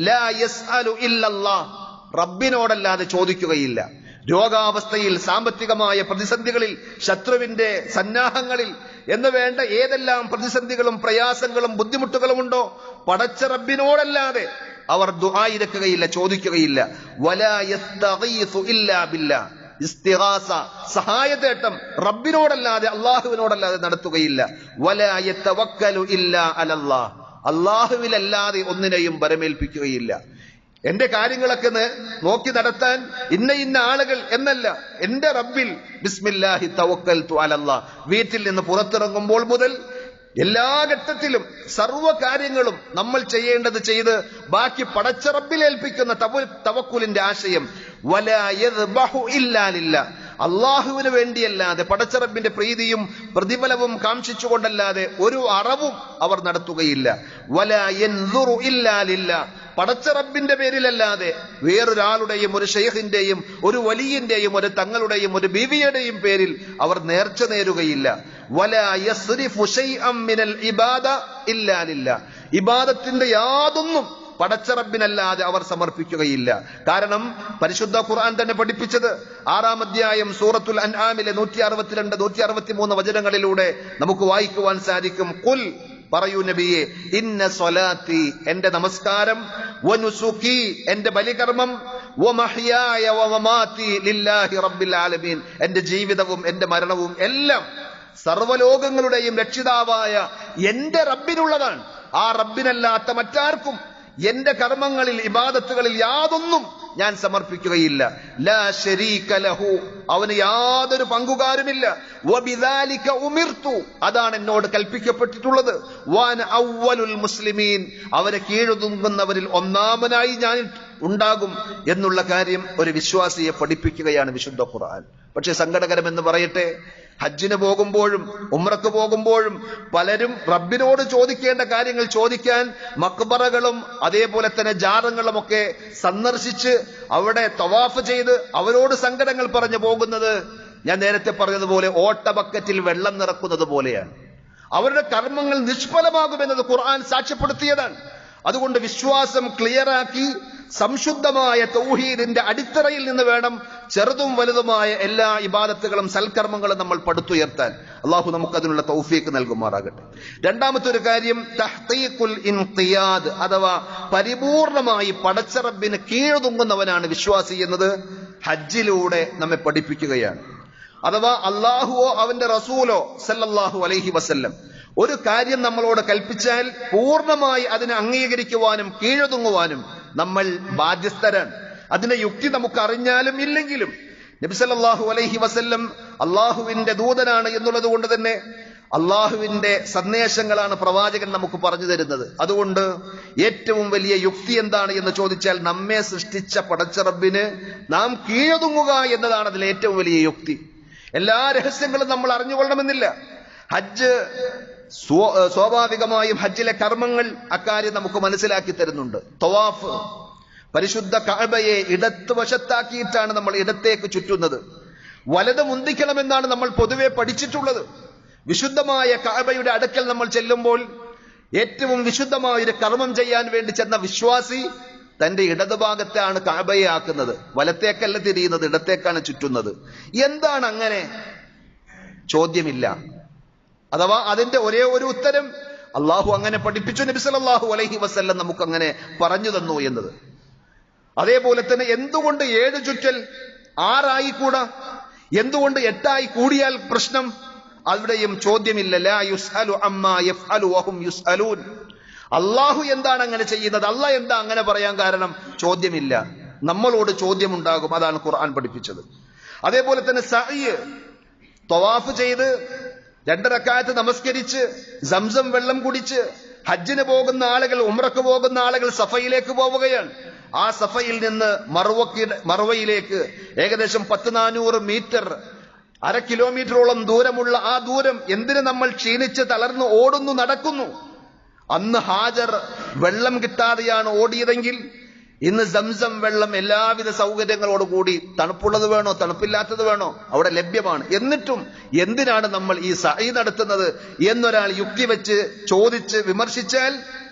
ലാ യസ്അലു ഇല്ലല്ലാഹ്, റബ്ബിനോടല്ലാതെ ചോദിക്കുകയില്ല. രോഗാവസ്ഥയിൽ, സാമ്പത്തികമായ പ്രതിസന്ധികളിൽ, ശത്രുവിന്റെ സന്നാഹങ്ങളിൽ എന്ന് വേണ്ട ഏതെല്ലാം പ്രതിസന്ധികളും പ്രയാസങ്ങളും ബുദ്ധിമുട്ടുകളും ഉണ്ടോ, പടച്ച റബ്ബിനോടല്ലാതെ അവർ ദുആ ഇരക്കുകയില്ല, ചോദിക്കുകയില്ല. വലാ യസ്തഗീസു ഇല്ലാ ബില്ലാ, ഇസ്തിഗാസ, സഹായതേട്ടം റബ്ബിനോടല്ലാതെ, അല്ലാഹുവിനോടല്ലാതെ നടത്തുകയില്ല. വലാ യതവക്കലു ഇല്ലാ അലല്ലാഹ്, അല്ലാഹുവിലല്ലാതെ ഒന്നിനെയും ബരമേൽപ്പിക്കുകയില്ല. എന്റെ കാര്യങ്ങളൊക്കെ നോക്കി നടത്താൻ ഇന്ന ആളുകൾ എന്നല്ല, എന്റെ റബ്ബിൽ ബിസ്മില്ലാഹി തവക്കൽതു അലല്ലാഹ്, വീട്ടിൽ നിന്ന് പുറത്തിറങ്ങുമ്പോൾ മുതൽ എല്ലാ ഘട്ടത്തിലും സർവ്വ കാര്യങ്ങളും നമ്മൾ ചെയ്യേണ്ടത് ചെയ്ത് ബാക്കി പടച്ച റബ്ബിൽ ഏൽപ്പിക്കുന്ന തവക്കുലിന്റെ ആശയം. വലാ യദ്ബഹു ഇല്ലാ ലില്ലാഹ്, അള്ളാഹുവിന് വേണ്ടിയല്ലാതെ, പടച്ച റബ്ബിന്റെ പ്രീതിയും പ്രതിഫലവും കാംക്ഷിച്ചുകൊണ്ടല്ലാതെ ഒരു അറവും അവർ നടത്തുകയില്ല. വലാ യൻദുറു ഇല്ലാ ലില്ലാഹ്, പടച്ച റബ്ബിന്റെ പേരിലല്ലാതെ വേറൊരാളുടെയും, ഒരു ഷെയ്ഖിന്റെയും, ഒരു വലിയന്റെയും, ഒരു തങ്ങളുടെയും, ഒരു ബീവിയുടെയും പേരിൽ അവർ നേർച്ച നേരുകയില്ല. വലാ യസ്രിഫു ശൈഅൻ മിനൽ ഇബാദ ഇല്ലാ ലില്ലാഹ്, ഇബാദത്തിന്റെ യാതൊന്നും പടച്ച റബ്ബിനല്ലാതെ അവർ സമർപ്പിക്കുകയില്ല. കാരണം പരിശുദ്ധ ഖുർആൻ തന്നെ പഠിപ്പിച്ചത് 6-ാം അധ്യായം സൂറത്തുൽ അൻആമിലെ 162, 163 വചനങ്ങളിലൂടെ നമുക്ക് വായിക്കുവാൻ സാധിക്കും. ഖുൽ, പറയൂ നബിയെ, ഇന്ന സ്വലാത്തി, എന്റെ നമസ്കാരം, വനുസുകി, എന്റെ ബലികർമ്മം, വമഹ്യായ വമമാതി ലില്ലാഹി റബ്ബിൽ ആലമീൻ, എന്റെ ജീവിതവും എന്റെ മരണവും എല്ലാം സർവ്വലോകങ്ങളുടെയും രക്ഷിതാവായ എന്റെ റബ്ബിനുള്ളതാണ്. ആ റബ്ബിനല്ലാത്ത മറ്റാർക്കും എന്റെ കർമ്മങ്ങളിൽ, ഇബാദത്തുകളിൽ യാതൊന്നും ഞാൻ സമർപ്പിക്കുകയില്ല. ലാ ശരീക ലഹു, അവന് യാതൊരു പങ്കുകാരുമില്ല. വബിദാലിക ഉമിർതു, അതാണ് എന്നോട് കൽപ്പിക്കപ്പെട്ടിട്ടുള്ളത്. വാന അവ്വലുൽ മുസ്ലിമീൻ, അവരെ കീഴൊതുങ്ങുന്നവരിൽ ഒന്നാമനായി ഞാൻ ഉണ്ടാകും എന്നുള്ള കാര്യം ഒരു വിശ്വാസിയെ പഠിപ്പിക്കുകയാണ് വിശുദ്ധ ഖുർആൻ. പക്ഷെ സങ്കടകരമെന്ന് പറയട്ടെ, ഹജ്ജിന് പോകുമ്പോഴും ഉംറക്ക് പോകുമ്പോഴും പലരും റബ്ബിനോട് ചോദിക്കേണ്ട കാര്യങ്ങൾ ചോദിക്കാൻ മക്ബറകളും അതേപോലെ തന്നെ ജാറങ്ങളും ഒക്കെ സന്ദർശിച്ച് അവിടെ തവാഫ് ചെയ്ത് അവരോട് സങ്കടങ്ങൾ പറഞ്ഞു പോകുന്നത്, ഞാൻ നേരത്തെ പറഞ്ഞതുപോലെ ഓട്ട ബക്കറ്റിൽ വെള്ളം നിറക്കുന്നത് പോലെയാണ്. അവരുടെ കർമ്മങ്ങൾ നിഷ്ഫലമാകുമെന്നത് ഖുർആൻ സാക്ഷ്യപ്പെടുത്തിയതാണ്. അതുകൊണ്ട് വിശ്വാസം ക്ലിയറാക്കി സംശുദ്ധമായ തൗഹീദിന്റെ അടിത്തറയിൽ നിന്ന് വേണം ചെറുതും വലുതുമായ എല്ലാ ഇബാദത്തുകളും സൽക്കർമ്മങ്ങളും നമ്മൾ പടുത്തുയർത്താൻ. അള്ളാഹു നമുക്കതിനുള്ള തൗഫീക്ക് നൽകുമാറാകട്ടെ. രണ്ടാമത്തെ ഒരു കാര്യം തഹ്തീഖുൽ ഇൻഖിയാദ്, അഥവാ പരിപൂർണമായി പടച്ച റബ്ബിന് കീഴ്തുങ്ങുന്നവനാണ് വിശ്വാസി എന്നത് ഹജ്ജിലൂടെ നമ്മെ പഠിപ്പിക്കുകയാണ്. അഥവാ അള്ളാഹുവോ അവന്റെ റസൂലോ സല്ലല്ലാഹു അലൈഹി വസല്ലം ഒരു കാര്യം നമ്മളോട് കൽപ്പിച്ചാൽ പൂർണ്ണമായി അതിനെ അംഗീകരിക്കുവാനും കീഴ്തുങ്ങുവാനും നമ്മൾ ബാധ്യസ്ഥരാണ്. അതിന്റെ യുക്തി നമുക്ക് അറിഞ്ഞാലും ഇല്ലെങ്കിലും നബി സല്ലല്ലാഹു അലൈഹി വസല്ലം അള്ളാഹുവിന്റെ ദൂതനാണ് എന്നുള്ളത് കൊണ്ട് തന്നെ അള്ളാഹുവിന്റെ സന്ദേശങ്ങളാണ് പ്രവാചകൻ നമുക്ക് പറഞ്ഞു തരുന്നത്. അതുകൊണ്ട് ഏറ്റവും വലിയ യുക്തി എന്താണ് എന്ന് ചോദിച്ചാൽ നമ്മെ സൃഷ്ടിച്ച പടച്ച റബ്ബിന് നാം കീഴ്തുങ്ങുക എന്നതാണ് അതിൽ ഏറ്റവും വലിയ യുക്തി. എല്ലാ രഹസ്യങ്ങളും നമ്മൾ അറിഞ്ഞുകൊള്ളണമെന്നില്ല. ഹജ്ജ് സ്വാഭാവികമായും ഹജ്ജിലെ കർമ്മങ്ങൾ അക്കാര്യം നമുക്ക് മനസ്സിലാക്കി തരുന്നുണ്ട്. തവാഫ്, പരിശുദ്ധ കഅബയെ ഇടത്ത് വശത്താക്കിയിട്ടാണ് നമ്മൾ ഇടത്തേക്ക് ചുറ്റുന്നത്. വലത് മുന്തിക്കണമെന്നാണ് നമ്മൾ പൊതുവെ പഠിച്ചിട്ടുള്ളത്. വിശുദ്ധമായ കഅബയുടെ അടുക്കൽ നമ്മൾ ചെല്ലുമ്പോൾ ഏറ്റവും വിശുദ്ധമായ ഒരു കർമ്മം ചെയ്യാൻ വേണ്ടി ചെന്ന വിശ്വാസി തന്റെ ഇടതുഭാഗത്താണ് കഅബയെ ആക്കുന്നത്. വലത്തേക്കല്ല തിരിയുന്നത്, ഇടത്തേക്കാണ് ചുറ്റുന്നത്. എന്താണ് അങ്ങനെ? ചോദ്യമില്ല. അഥവാ അതിന്റെ ഒരേ ഒരു ഉത്തരം അള്ളാഹു അങ്ങനെ പഠിപ്പിച്ചു, നബി സല്ലല്ലാഹു അലൈഹി വസല്ലം നമുക്ക് അങ്ങനെ പറഞ്ഞു തന്നു എന്നത്. അതേപോലെ തന്നെ എന്തുകൊണ്ട് 7 ചുറ്റൽ 6 ആയിക്കൂടാ? എന്തുകൊണ്ട് 8 ആയി കൂടിയാൽ പ്രശ്നം? അവിടെയും ചോദ്യമില്ല. ലാ യുസ്അലു അമ്മാ യഫ്അലു വഹും യുസ്അലൂൻ. അള്ളാഹു എന്താണ് അങ്ങനെ ചെയ്യുന്നത്, അള്ളാഹ് എന്താ അങ്ങനെ പറയാൻ കാരണം? ചോദ്യമില്ല. നമ്മളോട് ചോദ്യമുണ്ടാകും. അതാണ് ഖുർആൻ പഠിപ്പിച്ചത്. അതേപോലെ തന്നെ സഅയ്, തവാഫ് ചെയ്ത് 2 റക്അത്ത് നമസ്കരിച്ച് സംസം വെള്ളം കുടിച്ച് ഹജ്ജിന് പോകുന്ന ആളുകൾ, ഉംറക്ക് പോകുന്ന ആളുകൾ സഫയിലേക്ക് പോവുകയാണ്. ആ സഫയിൽ നിന്ന് മർവയിലേക്ക് ഏകദേശം 10-400 മീറ്റർ, 1/2 കിലോമീറ്ററോളം ദൂരമുള്ള ആ ദൂരം എന്തിന് നമ്മൾ ക്ഷീണിച്ച് തളർന്ന് ഓടുന്നു, നടക്കുന്നു? അന്ന് ഹാജർ വെള്ളം കിട്ടാതെയാണ് ഓടിയതെങ്കിൽ ഇന്ന് സംസം വെള്ളം എല്ലാവിധ സൗകര്യങ്ങളോടുകൂടി, തണുപ്പുള്ളത് വേണോ തണുപ്പില്ലാത്തത് വേണോ, അവിടെ ലഭ്യമാണ്. എന്നിട്ടും എന്തിനാണ് നമ്മൾ ഈ സഅയ് നടത്തുന്നത് എന്നൊരാൾ യുക്തി വെച്ച് ചോദിച്ച് വിമർശിച്ചാൽ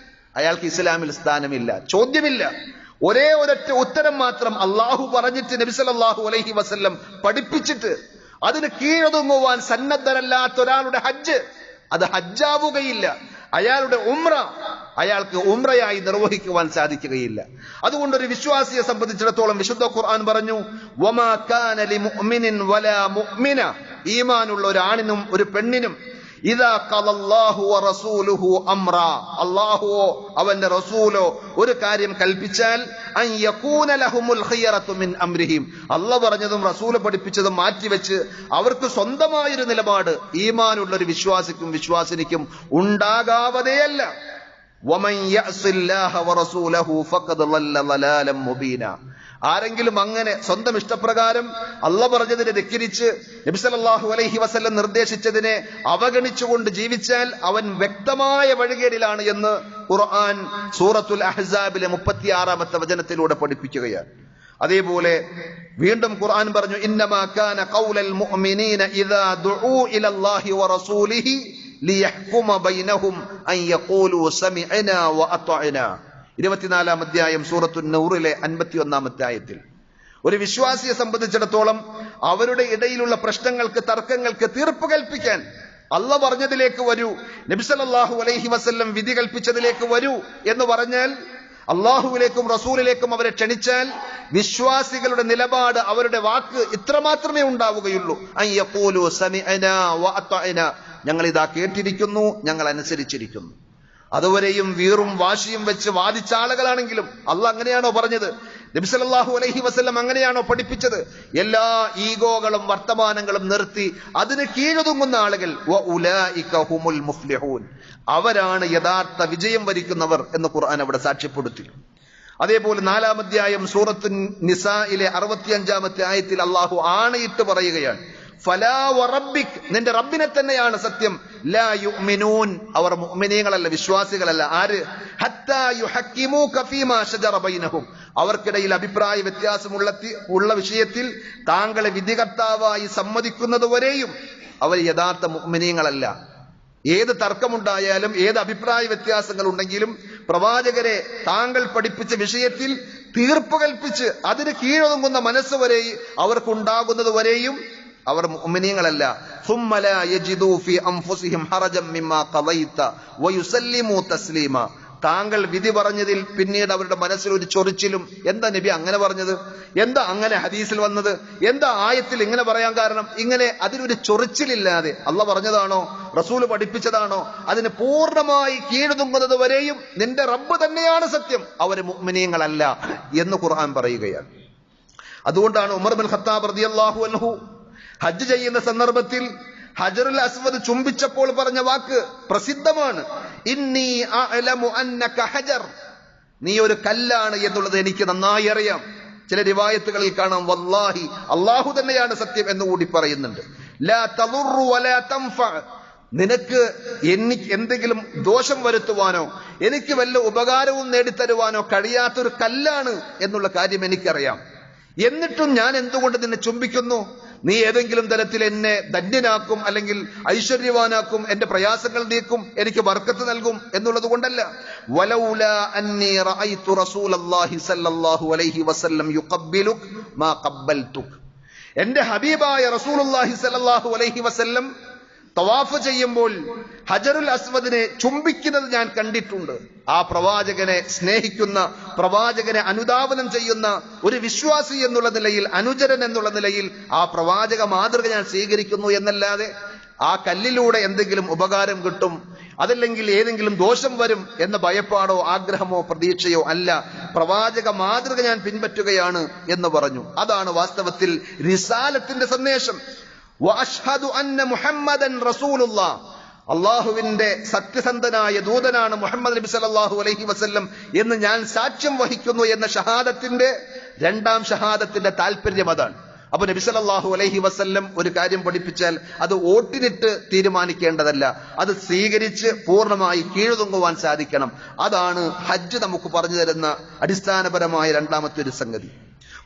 അയാൾക്ക് ഇസ്ലാമിൽ സ്ഥാനമില്ല. ചോദ്യമില്ല. ഒരേ ഒരൊറ്റ ഉത്തരം മാത്രം അള്ളാഹു പറഞ്ഞിട്ട് നബി സല്ലല്ലാഹു അലൈഹി വസല്ലം പഠിപ്പിച്ചിട്ട് അതിന് കീഴൊതുങ്ങുവാൻ സന്നദ്ധരല്ലാത്ത ഒരാളുടെ ഹജ്ജ് അത് ഹജ്ജാവുകയില്ല. അയാളുടെ ഉംറ അയാൾക്ക് ഉംറയായി നിർവഹിക്കുവാൻ സാധിക്കുകയില്ല. അതുകൊണ്ട് ഒരു വിശ്വാസിയെ സംബന്ധിച്ചിടത്തോളം വിശുദ്ധ ഖുർആൻ പറഞ്ഞു, വമാ കാന ലിമുഅ്മിനിൻ വലാ മുഅ്മിന, ഈമാനുള്ള ഒരു ആണിനും ഒരു പെണ്ണിനും ഇദാ ഖലല്ലാഹു വറസൂലുഹു അംറ, അല്ലാഹുവോ അവന്റെ റസൂലോ ഒരു കാര്യം കൽപ്പിച്ചാൽ അൻ യകൂന ലഹുമുൽ ഖിയറതു മിൻ അംരിഹിം, അല്ലാഹു പറഞ്ഞതും റസൂൽ പഠിപ്പിച്ചതും മാറ്റിവെച്ച് അവർക്ക് സ്വന്തമായൊരു നിലപാട് ഈമാനുള്ള ഒരു വിശ്വാസിക്കും വിശ്വാസിനിക്കും ഉണ്ടാകാവതേയല്ല. വമൻ യഅസില്ലാഹ വറസൂലഹു ഫഖദ് ളല്ല ളലാലൻ മുബീന, ആരെങ്കിലും അങ്ങനെ സ്വന്തം ഇഷ്ടപ്രകാരം അല്ലാഹു പറഞ്ഞതിനെ ധിക്കരിച്ച് നബി സല്ലല്ലാഹു അലൈഹി വസല്ലം നിർദ്ദേശിച്ചതിനെ അവഗണിച്ചുകൊണ്ട് ജീവിച്ചാൽ അവൻ വ്യക്തമായ വഴികേടിലാണ് എന്ന് ഖുർആൻ സൂറത്തുൽ അഹ്സാബിലെ 36-ാമത്തെ വചനത്തിലൂടെ പഠിപ്പിക്കുകയാണ്. അതേപോലെ വീണ്ടും ഖുർആൻ പറഞ്ഞു, ഇന്നമാ കാന ഖൗലൽ മുഅ്മിനീന ഇദാ ദുഊ ഇലല്ലാഹി വറസൂലിഹി ലിയഹ്കുമ ബൈനഹും അൻ യഖൂലു സമിഅനാ വഅതഅനാ. 24-ാം അധ്യായം സൂറത്തുൻ നൂറിലെ 51-ാമത്തെ ആയത്തിൽ ഒരു വിശ്വാസിയെ സംബന്ധിച്ചിടത്തോളം അവരുടെ ഇടയിലുള്ള പ്രശ്നങ്ങൾക്ക്, തർക്കങ്ങൾക്ക് തീർപ്പ് കൽപ്പിക്കാൻ അല്ലാഹു പറഞ്ഞതിലേക്ക് വരൂ, നബി സല്ലല്ലാഹു അലൈഹി വസല്ലം വിധി കൽപ്പിച്ചതിലേക്ക് വരൂ എന്ന് പറഞ്ഞാൽ, അള്ളാഹുവിലേക്കും റസൂലിലേക്കും അവരെ ക്ഷണിച്ചാൽ വിശ്വാസികളുടെ നിലപാട്, അവരുടെ വാക്ക് ഇത്രമാത്രമേ ഉണ്ടാവുകയുള്ളൂ. അൻ യഖൂലു സമിഅനാ വഅതഅനാ, ഞങ്ങൾ ഇതാ കേട്ടിരിക്കുന്നു, ഞങ്ങൾ അനുസരിച്ചിരിക്കുന്നു. അതുവരെയും വീറും വാശിയും വെച്ച് വാദിച്ച ആളുകളാണെങ്കിലും അള്ളാഹ് അങ്ങനെയാണോ പറഞ്ഞത്? നബി സല്ലല്ലാഹു അലൈഹി വസല്ലം അങ്ങനെയാണോ പഠിപ്പിച്ചത്? എല്ലാ ഈഗോകളും വർത്തമാനങ്ങളും നിർത്തി അതിന് കീഴൊതുങ്ങുന്ന ആളുകൾ വഉലൈക ഹുമുൽ മുഫ്ലിഹൂൻ, അവരാണ് യഥാർത്ഥ വിജയം വരിക്കുന്നവർ എന്ന് ഖുർആൻ അവിടെ സാക്ഷ്യപ്പെടുത്തി. അതേപോലെ 4-ാം അധ്യായം സൂറത്തുൻ നിസായിലെ 65-ാമത്തെ ആയത്തിൽ അള്ളാഹു ആണയിട്ട് പറയുകയാണ്, ഫലാ വറബ്ബിക്, നിന്റെ റബ്ബിനെ തന്നെയാണ് സത്യം, ലാ യുഅ്മിനൂൻ, അവർ മുഅ്മിനീങ്ങളല്ല, വിശ്വാസികളല്ല. ആര്? ഹത്താ യുഹക്കിമൂക ഫീമാ ശജറ ബൈനഹും, അവർക്കിടയിൽ അഭിപ്രായ വ്യത്യാസമുള്ള വിഷയത്തിൽ താങ്കളെ വിധികർത്താവായി സമ്മതിക്കുന്നതുവരെയും അവർ യഥാർത്ഥ മുഅ്മിനീങ്ങളല്ല. ഏത് തർക്കമുണ്ടായാലും ഏത് അഭിപ്രായ വ്യത്യാസങ്ങൾ ഉണ്ടെങ്കിലും പ്രവാചകരെ താങ്കൾ പഠിപ്പിച്ച വിഷയത്തിൽ തീർപ്പ് കൽപ്പിച്ച് അതിന് കീഴൊതുങ്ങുന്ന മനസ്സ് വരെ അവർക്കുണ്ടാകുന്നത് വരെയും അവർ മുഅ്മിനീങ്ങളല്ല. ثُمَّ لَا يَجِدُوا فِي أَنفُسِهِمْ حَرَجًا مِّمَّا قَضَيْتَ وَيُسَلِّمُوا تَسْلِيمًا. താങ്കൾ വിധി പറഞ്ഞതിൽ പിന്നീട് അവരുടെ മനസ്സിൽ ഒരു ചൊറിച്ചിലും, എന്താ നബി അങ്ങനെ പറഞ്ഞത്, എന്താ അങ്ങനെ ഹദീസിൽ വന്നത്, എന്താ ആയത്തിൽ ഇങ്ങനെ പറയാൻ കാരണം, ഇങ്ങനെ അതിനൊരു ചൊറിച്ചിലില്ലാതെ അള്ളാഹ് പറഞ്ഞതാണോ റസൂല് പഠിപ്പിച്ചതാണോ അതിന് പൂർണ്ണമായി കീഴ്തുങ്ങുന്നത് വരെയും നിന്റെ റബ്ബ് തന്നെയാണ് സത്യം, അവര് മുഅ്മിനീങ്ങളല്ല എന്ന് ഖുർആൻ പറയുകയാണ്. അതുകൊണ്ടാണ് ഉമർ ബിൻ ഖത്താബ് റളിയല്ലാഹു അൻഹു ഹജ്ജ് ചെയ്യുന്ന സന്ദർഭത്തിൽ ഹജറുൽ അസ്വദ് ചുംബിച്ചപ്പോൾ പറഞ്ഞ വാക്ക് പ്രസിദ്ധമാണ്. ഇന്നി അഅലമു അന്നക ഹജർ, നീ ഒരു കല്ലാണ് എന്നുള്ളത് എനിക്ക് നന്നായി അറിയാം. ചില റിവായത്തുകളിൽ കാണാം വല്ലാഹി, അല്ലാഹു തന്നെയാണ് സത്യം എന്നുകൂടി പറയുന്നുണ്ട്. ലാ തദുറു വലാ തൻഫ, നിനക്ക് എനിക്ക് എന്തെങ്കിലും ദോഷം വരുത്തുവാനോ എനിക്ക് വല്ല ഉപകാരവും നേടിത്തരുവാനോ കഴിയാത്തൊരു കല്ലാണ് എന്നുള്ള കാര്യം എനിക്കറിയാം. എന്നിട്ടും ഞാൻ എന്തുകൊണ്ട് നിന്നെ ചുംബിക്കുന്നു? നീ ഏതെങ്കിലും തരത്തിൽ എന്നെ ധന്യനാക്കും, അല്ലെങ്കിൽ ഐശ്വര്യവാനാക്കും, എന്റെ പ്രയാസങ്ങൾ നീക്കും, എനിക്ക് ബർക്കത്ത് നൽകും എന്നുള്ളത് കൊണ്ടല്ല. വലൗലാ അന്നി റഅയ്തു റസൂലല്ലാഹി സ്വല്ലല്ലാഹു അലൈഹി വസല്ലം യുഖബ്ബിലുക മാ ഖബ്ബൽതുക, എന്റെ ഹബീബായ റസൂലുള്ളാഹി സ്വല്ലല്ലാഹു അലൈഹി വസല്ലം തവാഫ് ചെയ്യുമ്പോൾ ഹജറുൽ അസ്വദിനെ ചുംബിക്കുന്നത് ഞാൻ കണ്ടിട്ടുണ്ട്. ആ പ്രവാചകനെ സ്നേഹിക്കുന്ന, പ്രവാചകനെ അനുധാവനം ചെയ്യുന്ന ഒരു വിശ്വാസി എന്നുള്ള നിലയിൽ, അനുചരൻ എന്നുള്ള നിലയിൽ ആ പ്രവാചക മാതൃക ഞാൻ സ്വീകരിക്കുന്നു എന്നല്ലാതെ ആ കല്ലിലൂടെ എന്തെങ്കിലും ഉപകാരം കിട്ടും, അതല്ലെങ്കിൽ ഏതെങ്കിലും ദോഷം വരും എന്ന ഭയപ്പാടോ ആഗ്രഹമോ പ്രതീക്ഷയോ അല്ല, പ്രവാചക മാതൃക ഞാൻ പിൻപറ്റുകയാണ് എന്ന് പറഞ്ഞു. അതാണ് വാസ്തവത്തിൽ റിസാലത്തിന്റെ സന്ദേശം. വഅശ്ഹദു അന്ന മുഹമ്മദൻ റസൂലുള്ളാഹ്, അള്ളാഹുവിന്റെ സത്യസന്ധനായ ദൂതനാണ് മുഹമ്മദ് നബി സല്ലല്ലാഹു അലൈഹി വസല്ലം എന്ന് ഞാൻ സാക്ഷ്യം വഹിക്കുന്നു എന്ന ഷഹാദത്തിന്റെ രണ്ടാം ഷഹാദത്തിന്റെ താല്പര്യം അതാണ്. അപ്പൊ നബി സല്ലല്ലാഹു അലൈഹി വസല്ലം ഒരു കാര്യം പഠിപ്പിച്ചാൽ അത് ഓട്ടിനിട്ട് തീരുമാനിക്കേണ്ടതല്ല, അത് സ്വീകരിച്ച് പൂർണ്ണമായി കീഴ്തുങ്ങുവാൻ സാധിക്കണം. അതാണ് ഹജ്ജ് നമുക്ക് പറഞ്ഞു തരുന്ന അടിസ്ഥാനപരമായ രണ്ടാമത്തെ ഒരു സംഗതി.